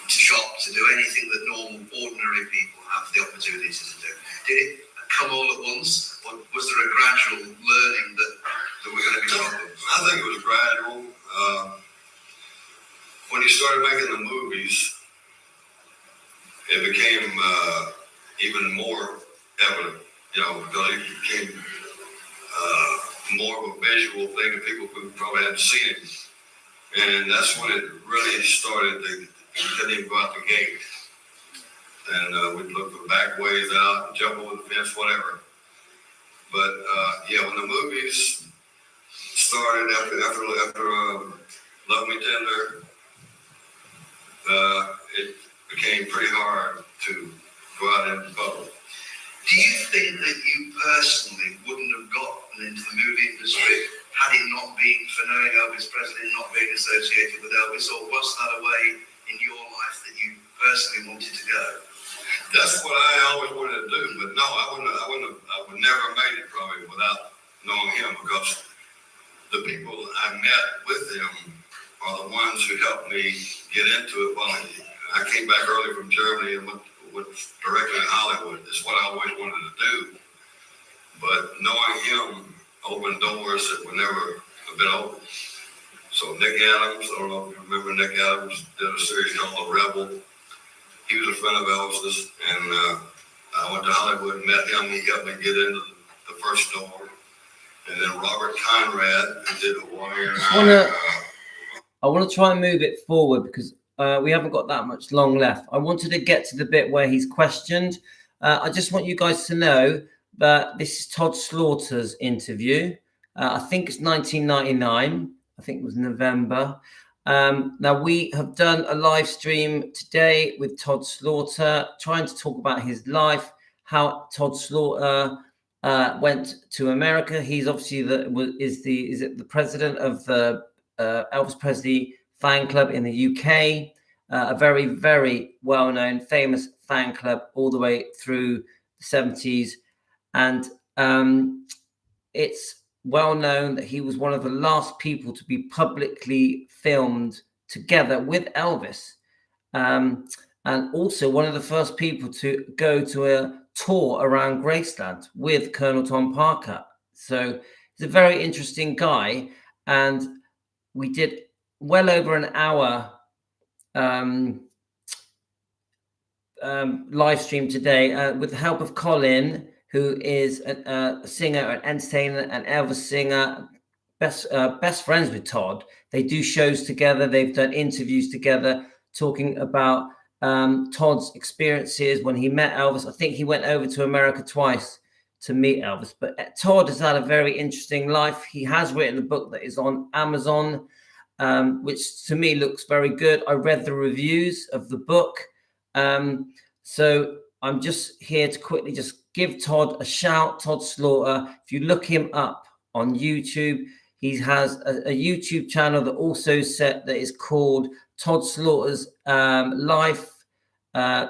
shop, to do anything that normal, ordinary people have the opportunity to do. Did it come all at once, or was there a gradual learning that we're going to be talking?
I think it was gradual. When he started making the movies, it became even more evident, you know, because it became more of a visual thing that people probably hadn't seen it. And that's when it really started. You couldn't even go out the gate. And we'd look for back ways out, jump over the fence, whatever. But yeah, when the movies started after Love Me Tender, it became pretty hard to go out into public.
Do you think that you personally wouldn't have gotten into the movie industry had it not been for knowing Elvis Presley, not being associated with Elvis, or was that a way in your life that you personally wanted to go?
That's what I always wanted to do, but no, I would never have made it probably without knowing him, because the people I met with him are the ones who helped me get into it. Well, I came back early from Germany and went directly to Hollywood. It's what I always wanted to do. But knowing him opened doors that would never have been open. So Nick Adams, I don't know if you remember Nick Adams, did a series called The Rebel. He was a friend of Elvis's, and I went to Hollywood and met him. He helped me get into the first door. And then Robert Conrad, who did Hawaii and
I want to try and move it forward because we haven't got that much long left. I wanted to get to the bit where he's questioned. I just want you guys to know that this is Todd Slaughter's interview. I think it's 1999. I think it was November. Now, we have done a live stream today with Todd Slaughter, trying to talk about his life, how Todd Slaughter went to America. He's obviously the president of the Elvis Presley fan club in the UK, a very, very well-known, famous fan club all the way through the 70s. And it's well known that he was one of the last people to be publicly filmed together with Elvis. And also one of the first people to go to a tour around Graceland with Colonel Tom Parker. So he's a very interesting guy. And we did well over an hour live stream today with the help of Colin, who is a singer, an entertainer, an Elvis singer, best friends with Todd. They do shows together. They've done interviews together, talking about Todd's experiences when he met Elvis. I think he went over to America twice to meet Elvis. But Todd has had a very interesting life. He has written a book that is on Amazon, which to me looks very good. I read the reviews of the book. So I'm just here to quickly just give Todd a shout. Todd Slaughter. If you look him up on YouTube, he has a YouTube channel that also that is called Todd Slaughter's Life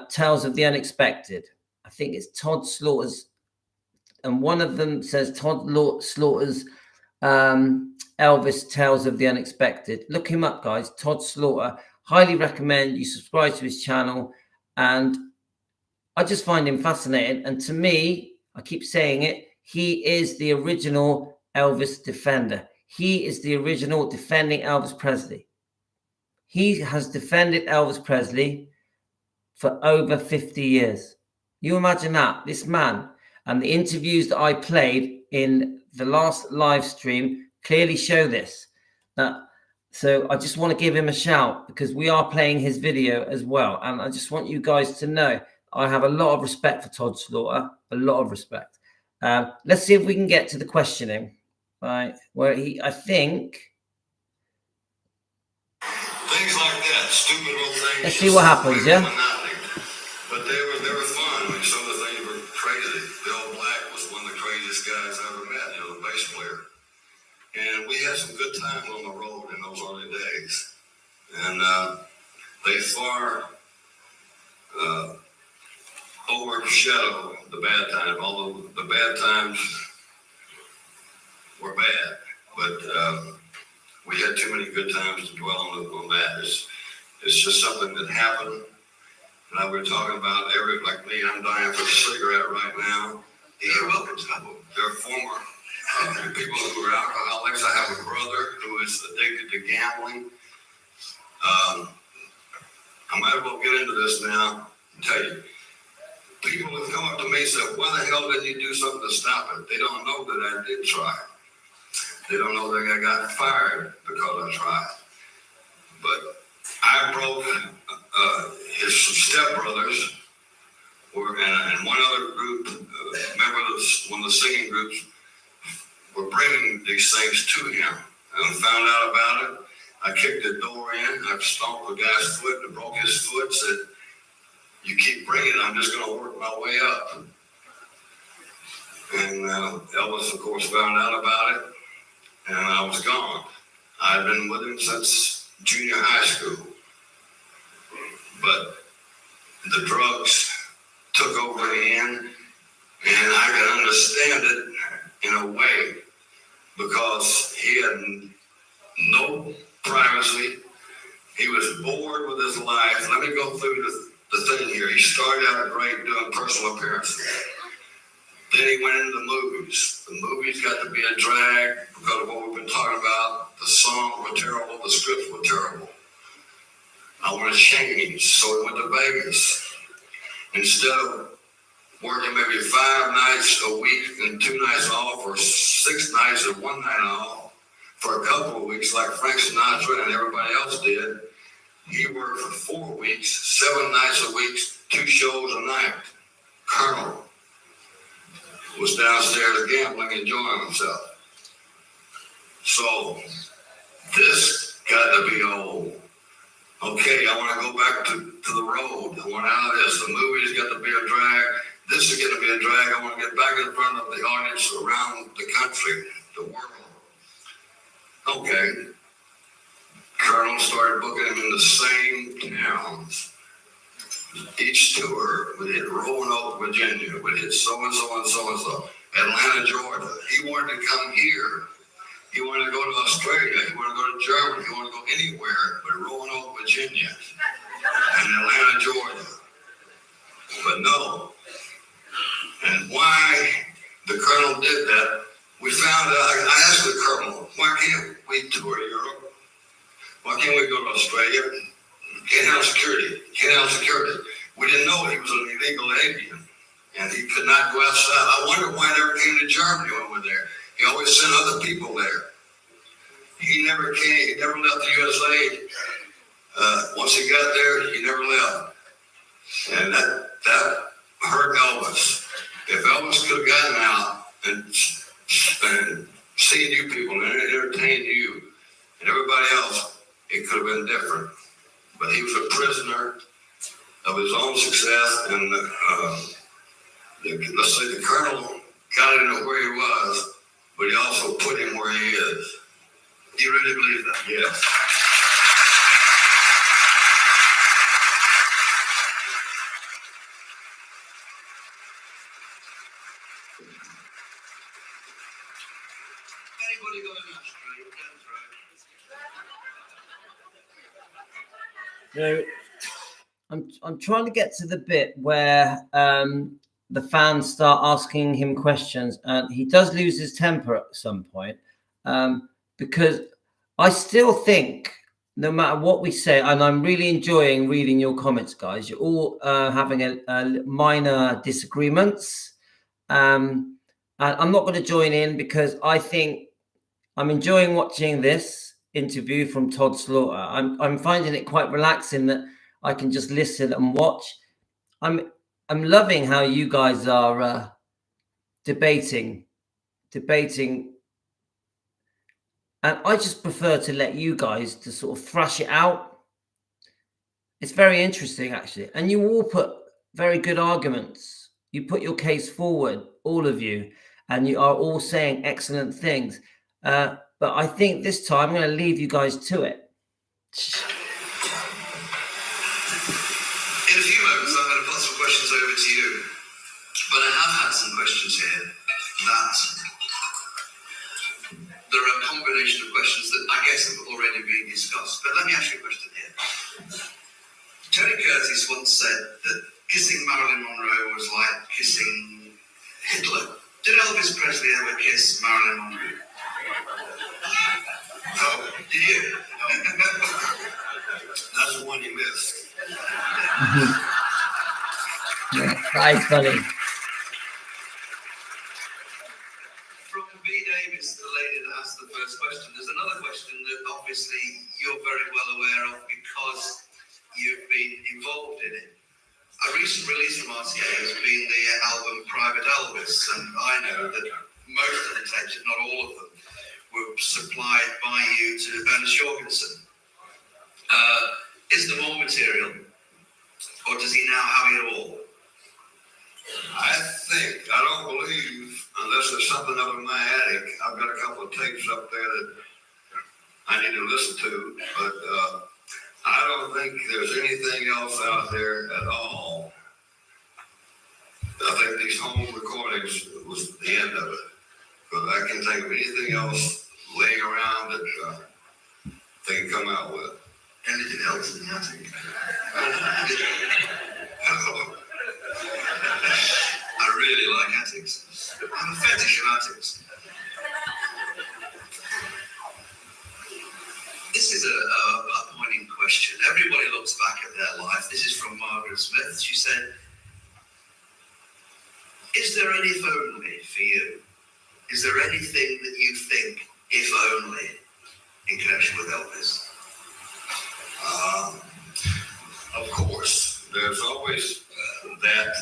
Tales of the Unexpected. I think it's Todd Slaughter's, and one of them says Todd Slaughter's Elvis Tales of the Unexpected. Look him up, guys. Todd Slaughter. Highly recommend you subscribe to his channel. And I just find him fascinating. And to me, I keep saying it, he is the original Elvis defender. He is the original defending Elvis Presley. He has defended Elvis Presley for over 50 years. You imagine that, this man, and the interviews that I played in the last live stream clearly show this. So I just want to give him a shout because we are playing his video as well. And I just want you guys to know I have a lot of respect for Todd Slaughter, a lot of respect. Let's see if we can get to the questioning, right? Where I think.
Things like that, stupid little things.
Let's see what happens, yeah?
But they were fun. I mean, some of the things were crazy. Bill Black was one of the craziest guys I ever met, the bass player. And we had some good times on the road in those early days. And they far overshadow the bad times, although the bad times were bad. But we had too many good times to dwell on that. It's just something that happened. And we were talking about like me, I'm dying for a cigarette right now. You're welcome to them. They're former people who are alcoholics. I have a brother who is addicted to gambling. I might as well get into this now and tell you. People have come up to me and said, why the hell didn't you do something to stop it? They don't know that I did try. They don't know that I got fired because I tried. But I broke his stepbrothers and one other group, member of one of the singing groups, were bringing these things to him. And found out about it. I kicked the door in. I stomped the guy's foot and broke his foot. Said, you keep bringing it, I'm just going to work my way up. And Elvis, of course, found out about it. And I was gone. I'd been with him since junior high school. But the drugs took over again, and I can understand it in a way because he had no privacy. He was bored with his life. Let me go through the thing here. He started out great doing personal appearances. Then he went into the movies. The movies got to be a drag because of what we've been talking about. The songs were terrible. The scripts were terrible. I want to change. So he went to Vegas. Instead of working maybe 5 nights a week and 2 nights off, or 6 nights and 1 night off for a couple of weeks like Frank Sinatra and everybody else did, he worked for 4 weeks, 7 nights a week, 2 shows a night. Colonel was downstairs gambling, enjoying himself. So this got to be old. Okay, I want to go back to the road. I want out of this. The movie's got to be a drag. This is going to be a drag. I want to get back in front of the audience around the country, the world. Okay. Colonel started booking him in the same towns. Each tour would hit Roanoke, Virginia, would hit so-and-so and so-and-so. Atlanta, Georgia. He wanted to come here. He wanted to go to Australia. He wanted to go to Germany. He wanted to go anywhere but Roanoke, Virginia, and Atlanta, Georgia. But no. And why the Colonel did that, we found out. I asked the Colonel, why can't we tour Europe? Why can't we go to Australia? Can't have security. Can't have security. We didn't know he was an illegal alien, and he could not go outside. I wonder why he never came to Germany when we were there. He always sent other people there. He never came. He never left the USA. Once he got there, he never left. And that hurt Elvis. If Elvis could have gotten out and seen you people and entertained you and everybody else, it could have been different. But he was a prisoner of his own success, and let's say the Colonel got him to where he was, but he also put him where he is.
Do you really believe that?
Yes.
Anybody got an ashtray? Don't throw.
I'm trying to get to the bit where the fans start asking him questions, and he does lose his temper at some point, because I still think no matter what we say, and I'm really enjoying reading your comments, guys. You're all having a minor disagreements, and I'm not going to join in because I think I'm enjoying watching this interview from Todd Slaughter. I'm finding it quite relaxing that I can just listen and watch. I'm loving how you guys are debating, and I just prefer to let you guys to sort of thrash it out. It's very interesting, actually, and you all put very good arguments. You put your case forward, all of you, and you are all saying excellent things. But I think this time I'm going to leave you guys to it.
In a few moments, I'm going to put some questions over to you. But I have had some questions here that there are a combination of questions that I guess have already been discussed. But let me ask you a question here. Tony Curtis once said that kissing Marilyn Monroe was like kissing Hitler. Did Elvis Presley ever kiss Marilyn Monroe? No. Did you? No.
That's the one you missed.
That is funny.
From B. Davis, the lady that asked the first question, there's another question that obviously you're very well aware of because you've been involved in it. A recent release from RCA has been the album Private Elvis, and I know that most of the tapes, if not all of them, were supplied by you to Ernest Jorgensen. Is there more material, or does he now have it all?
I don't believe, unless there's something up in my attic, I've got a couple of tapes up there that I need to listen to, but I don't think there's anything else out there at all. I think these home recordings was the end of it, but I can't think of anything else laying around that they can come out with.
Anything else in the attic? I really like attics. I'm a fetish of attics. This is a poignant question. Everybody looks back at their life. This is from Margaret Smith. She said, is there any if only for you? Is there anything that you think, if only, in connection with Elvis?
Of course, there's always that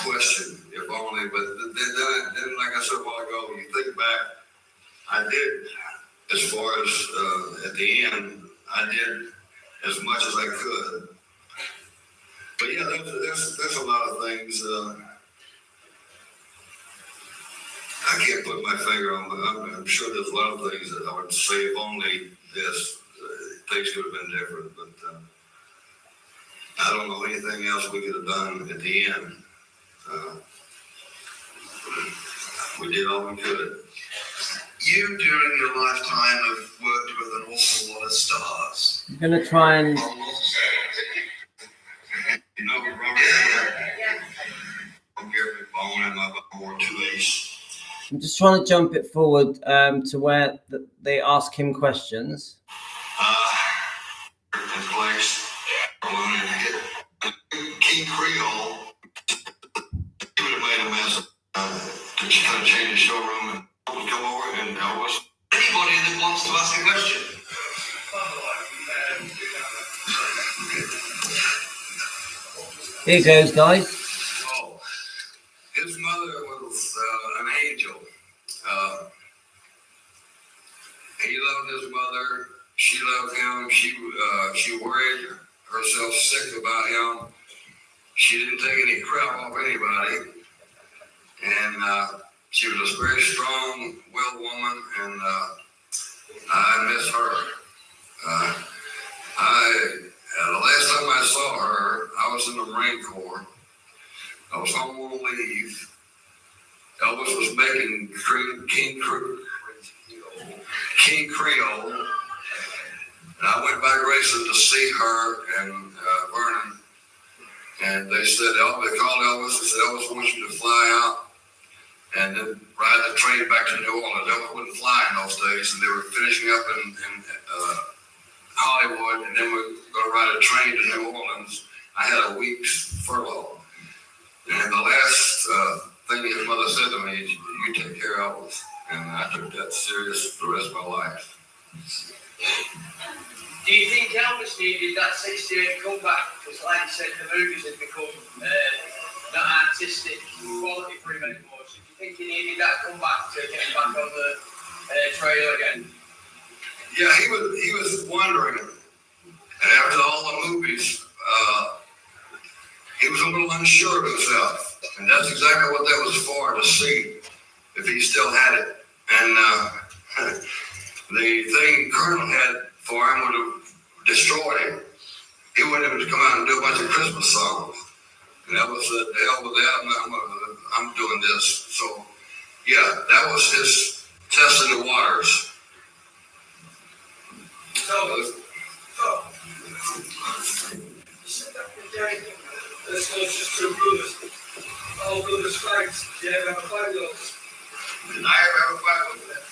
question, if only, but then like I said a while ago, when you think back, I did, as far as at the end, I did as much as I could. But yeah, there's a lot of things I can't put my finger on, but I'm sure there's a lot of things that I would say if only this, things could have been different, but I don't know anything else we could have done at the end. We did all we could.
You, during your lifetime, have worked with an awful lot of stars.
I'm going to try and...
You know, Robert,
I'm just trying to jump it forward to where they ask him questions.
King Creole would have made a mess. Just kind of change the showroom and come over and Elvis.
Anybody that wants to ask a question?
Here goes, guys.
Oh, his mother was an angel. He loved his mother. She loved him. She worried herself sick about him. She didn't take any crap off anybody. And she was a very strong, willed woman, and I miss her. The last time I saw her, I was in the Marine Corps. I was home on leave. Elvis was making King Creole. And I went by Grayson to see her and Vernon. And they said, they called Elvis and said, Elvis wants you to fly out and then ride the train back to New Orleans. Elvis wouldn't fly in those days, and they were finishing up in Hollywood, and then we were going to ride a train to New Orleans. I had a week's furlough. And the last thing his mother said to me is, you take care of Elvis. And I took that serious for the rest of my life.
Do you think Elvis needed that 68 comeback? Because like you said, the movies had become not artistic quality for him anymore. So do you think he needed that comeback to get him back on the trail again?
Yeah, he was wondering. And after all the movies, he was a little unsure of himself. And that's exactly what that was for, to see if he still had it. And the thing Colonel had for him would have destroyed him. He wouldn't have come out and do a bunch of Christmas songs. And Elvis said, the hell with that, I'm doing this. So, yeah, that was his test in the waters.
This was just two brothers. All brothers fights. Did you ever have a fight with us?
Did I ever have a fight with them?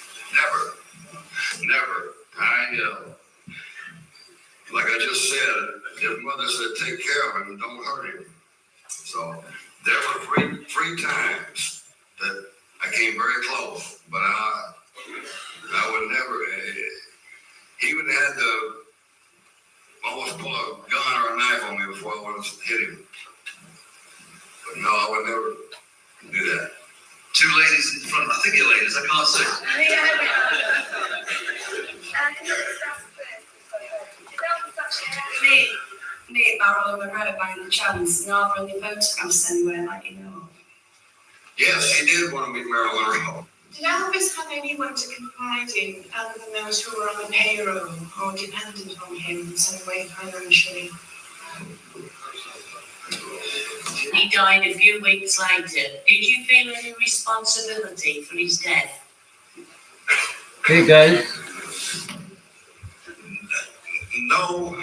Never. Like I just said, his mother said, take care of him and don't hurt him. So there were three times that I came very close, but I would never, he would have had to almost pull a gun or a knife on me before I would have hit him. But no, I would never do that.
Two ladies in front. I think you're ladies. I can't see.
Me, Barrow, and Loretta by the chance, never any photographs anywhere, like you know.
Yes, he did want to meet Marilyn Monroe.
Did Elvis have anyone to confide in other than those who were on the payroll or dependent on him in some way financially?
He died a few weeks later. Did you feel any responsibility for his death?
Here you go.
No,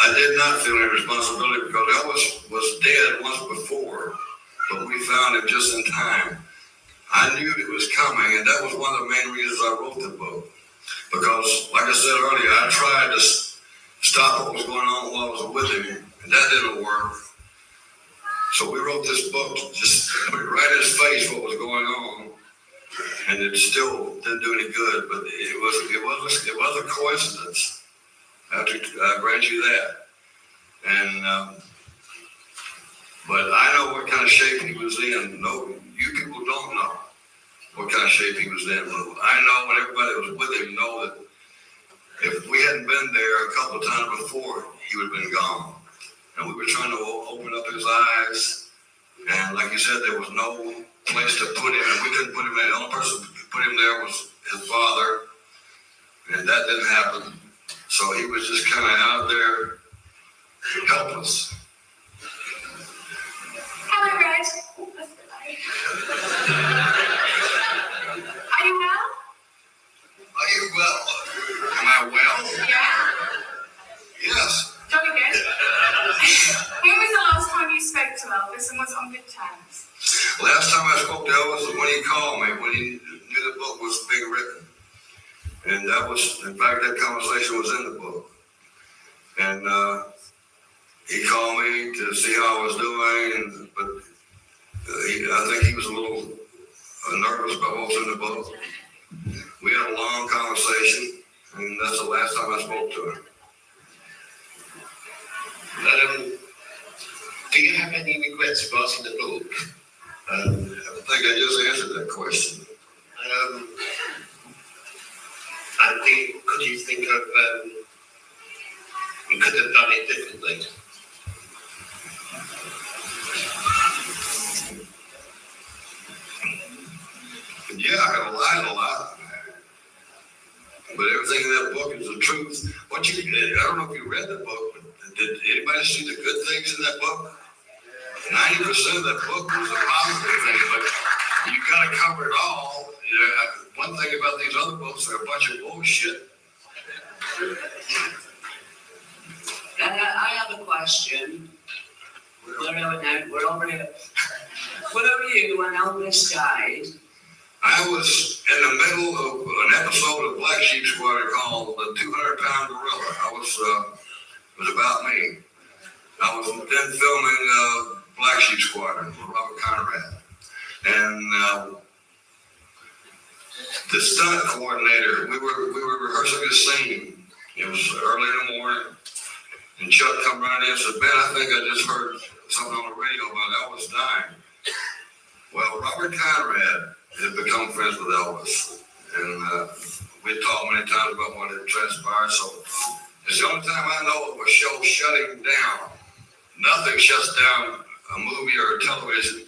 I did not feel any responsibility because Elvis was dead once before, but we found him just in time. I knew it was coming, and that was one of the main reasons I wrote the book. Because, like I said earlier, I tried to stop what was going on while I was with him, and that didn't work. So we wrote this book to just put it right in his face what was going on, and it still didn't do any good. But it was a coincidence. I have to grant you that. And but I know what kind of shape he was in. No, you people don't know what kind of shape he was in. But I know, and everybody that was with him know that if we hadn't been there a couple of times before, he would have been gone. And we were trying to open up his eyes. And like you said, there was no place to put him. And we couldn't put him there. The only person who put him there was his father. And that didn't happen. So he was just kind of out there helpless.
Hello, Red. Are you well?
Are you well? Am I well?
Yeah.
Yes.
Jolly good. When was the last time you spoke to Elvis and was on good terms?
Last time I spoke to Elvis was when he called me, when he knew the book was being written. And that was, in fact, that conversation was in the book. And he called me to see how I was doing, but I think he was a little nervous about what was in the book. We had a long conversation, and that's the last time I spoke to him.
Do you have any regrets writing the book?
I think I just answered that question.
And could you think of, you could have done it differently?
I don't know if you read the book, but did anybody see the good things in that book? 90% of that book was the positive thing, but you got to cover it all. One thing about these other books, they're a bunch of bullshit.
I have a question. Where were you when Elvis died?
I was in the middle of an episode of Black Sheep Squad called The 200-Pound Gorilla. It was about me. I was then filming Black Sheep Squadron with Robert Conrad. And the stunt coordinator, we were rehearsing a scene. It was early in the morning. And Chuck come running in and said, "Ben, I think I just heard something on the radio about Elvis dying." Well, Robert Conrad had become friends with Elvis. And we talked many times about what had transpired. So it's the only time I know of a show shutting down. Nothing shuts down a movie or a television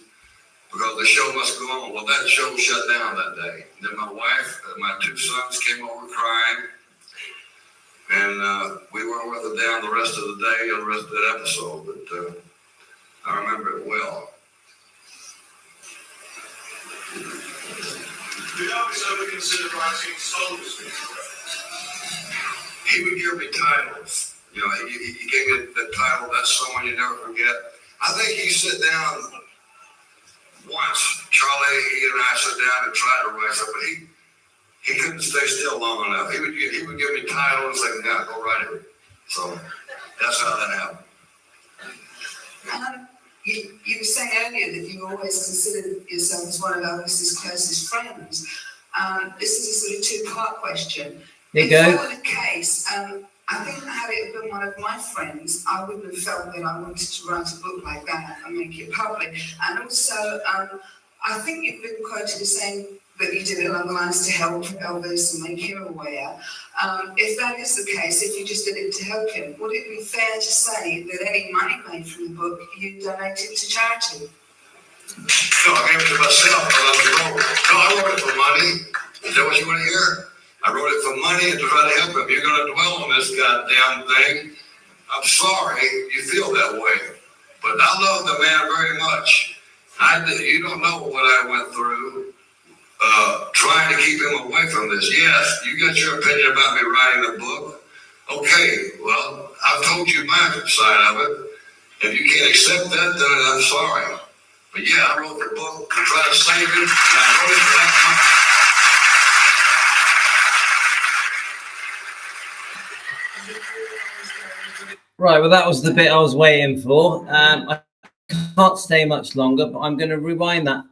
because the show must go on. Well, that show shut down that day. Then my wife and my two sons came over crying. And we weren't with it down the rest of the day and the rest of that episode, but I remember it well.
Did Elvis ever consider writing songs?
He would give me titles. You know, he gave me the title, That's Someone You Never Forget. I think he sat down once. Charlie, he and I sat down and tried to write something, but he couldn't stay still long enough. He would give me titles and say, "Yeah, go write it." So that's how that happened.
You were saying earlier that you always considered yourself as one of Elvis's closest friends. This is a sort of two-part question.
There you
if
go.
that were the case, I think had it been one of my friends, I wouldn't have felt that I wanted to write a book like that and make it public. And also, I think you've been quoted as saying that you did it along the lines to help Elvis and make him aware. If that is the case, if you just did it to help him, would it be fair to say that any money made from the book you donated to charity?
No, I gave it to myself. I wrote it for money. Is that what you want to hear? I wrote it for money and to try to help him. You're going to dwell on this goddamn thing. I'm sorry you feel that way, but I love the man very much. You don't know what I went through trying to keep him away from this. Yes, you got your opinion about me writing the book. Okay, well, I've told you my side of it. If you can't accept that, then I'm sorry. But yeah, I wrote the book to try to save him, and I wrote it for that
Right, well, that was the bit I was waiting for. I can't stay much longer, but I'm going to rewind that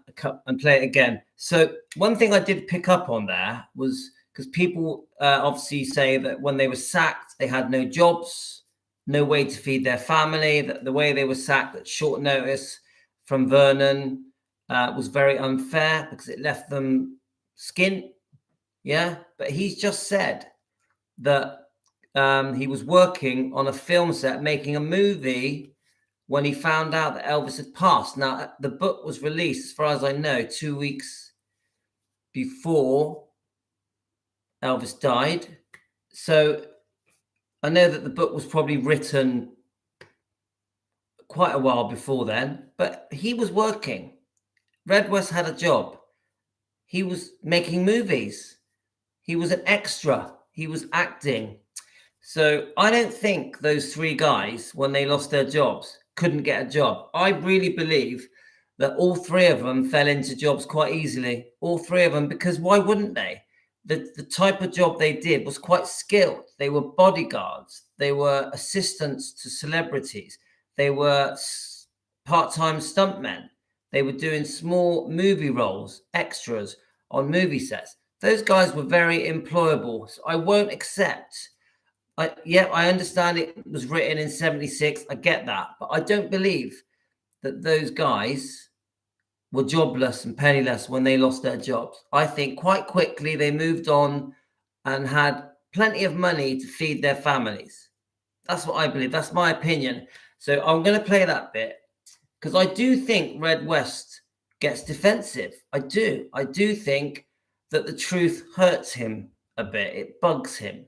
and play it again. So one thing I did pick up on there was because people obviously say that when they were sacked, they had no jobs, no way to feed their family, that the way they were sacked at short notice from Vernon was very unfair because it left them skint. Yeah, but he's just said that he was working on a film set, making a movie when he found out that Elvis had passed. Now, the book was released, as far as I know, 2 weeks before Elvis died. So I know that the book was probably written quite a while before then, but he was working. Red West had a job. He was making movies. He was an extra. He was acting. So I don't think those three guys, when they lost their jobs, couldn't get a job. I really believe that all three of them fell into jobs quite easily. All three of them, because why wouldn't they? The type of job they did was quite skilled. They were bodyguards. They were assistants to celebrities. They were part-time stuntmen. They were doing small movie roles, extras on movie sets. Those guys were very employable. So I won't accept. I understand it was written in 76. I get that. But I don't believe that those guys were jobless and penniless when they lost their jobs. I think quite quickly they moved on and had plenty of money to feed their families. That's what I believe. That's my opinion. So I'm going to play that bit because I do think Red West gets defensive. I do. I do think that the truth hurts him a bit. It bugs him.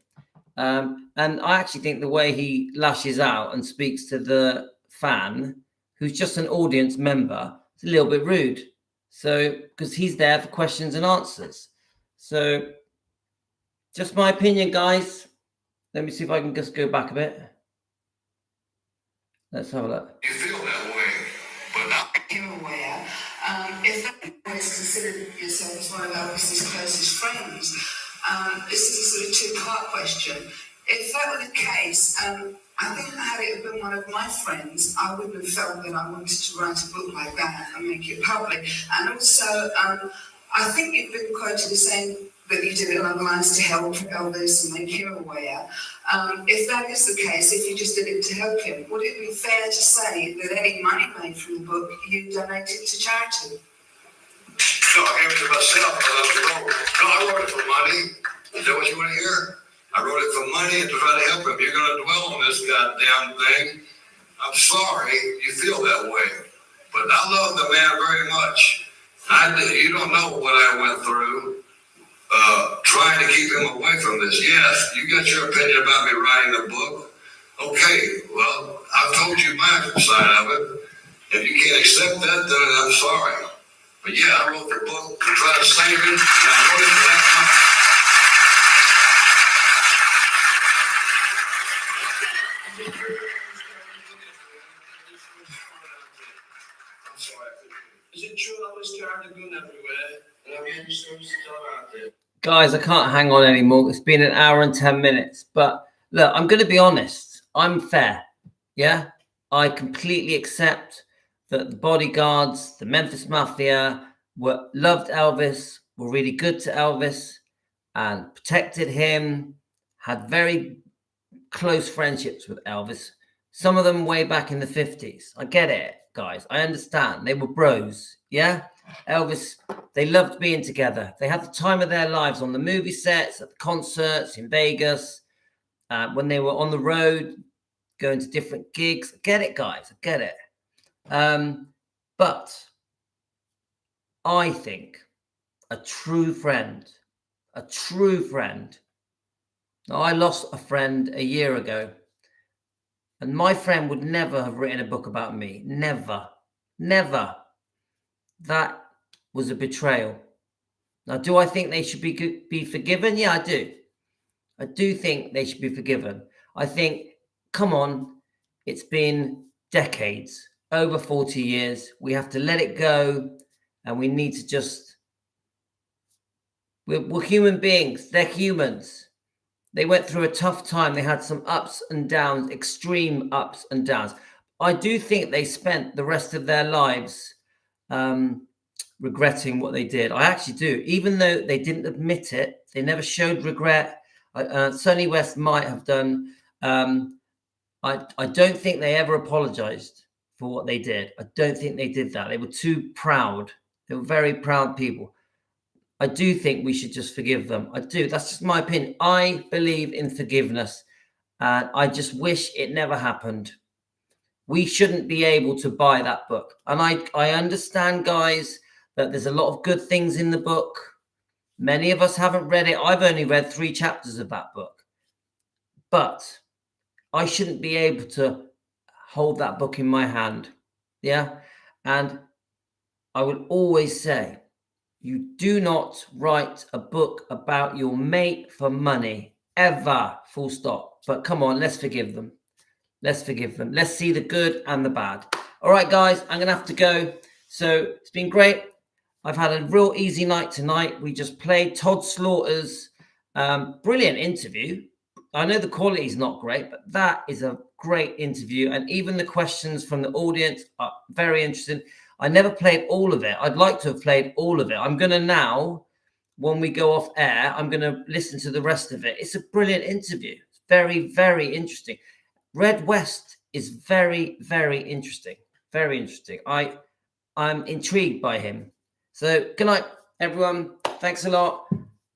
And I actually think the way he lashes out and speaks to the fan, who's just an audience member, it's a little bit rude. So, because he's there for questions and answers. So, just my opinion, guys. Let me see if I can just go back a bit. Let's have a look.
You feel that way, but not.
You're aware, if that is considered yourself as one of Elvis's closest friends, this is a sort of two-part question. If that were the case, I think had it been one of my friends, I wouldn't have felt that I wanted to write a book like that and make it public. And also, I think you've been quoted as saying that you did it along the lines to help Elvis and make him aware. If that is the case, if you just did it to help him, would it be fair to say that any money made from the book you donated to charity?
No, I gave it to myself. I wrote it for money. Is that what you want to hear? I wrote it for money and to try to help him. You're going to dwell on this goddamn thing. I'm sorry you feel that way, but I love the man very much. I do. You don't know what I went through trying to keep him away from this. Yes, you got your opinion about me writing a book. Okay, well, I've told you my side of it. If you can't accept that, then I'm sorry. But yeah, I wrote the book to try to save him, and I wrote it for that money.
Is it true I was carrying a gun everywhere? And have you any stories to tell about it?
Guys, I can't hang on anymore. It's been an hour and 10 minutes. But look, I'm going to be honest. I'm fair. Yeah? I completely accept that the bodyguards, the Memphis Mafia, loved Elvis, were really good to Elvis and protected him, had very close friendships with Elvis. Some of them way back in the 50s. I get it, guys. I understand. They were bros. Yeah? Elvis, they loved being together. They had the time of their lives on the movie sets, at the concerts in Vegas, when they were on the road, going to different gigs. I get it, guys. I get it. But I think a true friend. Now, I lost a friend a year ago, and my friend would never have written a book about me. Never. That was a betrayal. Now, do I think they should be forgiven? Yeah, I do. I do think they should be forgiven. I think, come on, it's been decades, over 40 years. We have to let it go, and we need to just... We're human beings. They're humans. They went through a tough time. They had some ups and downs, extreme ups and downs. I do think they spent the rest of their lives regretting what they did. I actually do. Even though they didn't admit it, they never showed regret. Sonny West might have done. I don't think they ever apologized for what they did. I don't think they did that. They were too proud. They were very proud people. I do think we should just forgive them. I do. That's just my opinion. I believe in forgiveness. And I just wish it never happened. We shouldn't be able to buy that book. And I understand, guys, that there's a lot of good things in the book. Many of us haven't read it. I've only read 3 chapters of that book. But I shouldn't be able to hold that book in my hand. Yeah? And I will always say, you do not write a book about your mate for money. Ever. Full stop. But come on, let's forgive them. Let's forgive them. Let's see the good and the bad. All right, guys, I'm going to have to go. So it's been great. I've had a real easy night tonight. We just played Todd Slaughter's brilliant interview. I know the quality is not great, but that is a great interview. And even the questions from the audience are very interesting. I never played all of it. I'd like to have played all of it. I'm going to now, when we go off air, I'm going to listen to the rest of it. It's a brilliant interview. It's very, very interesting. Red West is very, very interesting. Very interesting. I'm intrigued by him. So good night, everyone. Thanks a lot.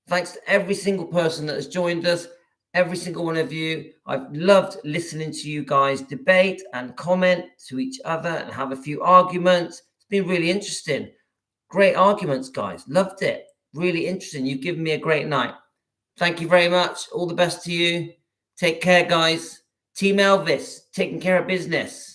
Thanks to every single person that has joined us. Every single one of you. I've loved listening to you guys debate and comment to each other and have a few arguments. It's been really interesting. Great arguments, guys. Loved it. Really interesting. You've given me a great night. Thank you very much. All the best to you. Take care, guys. Team Elvis, taking care of business.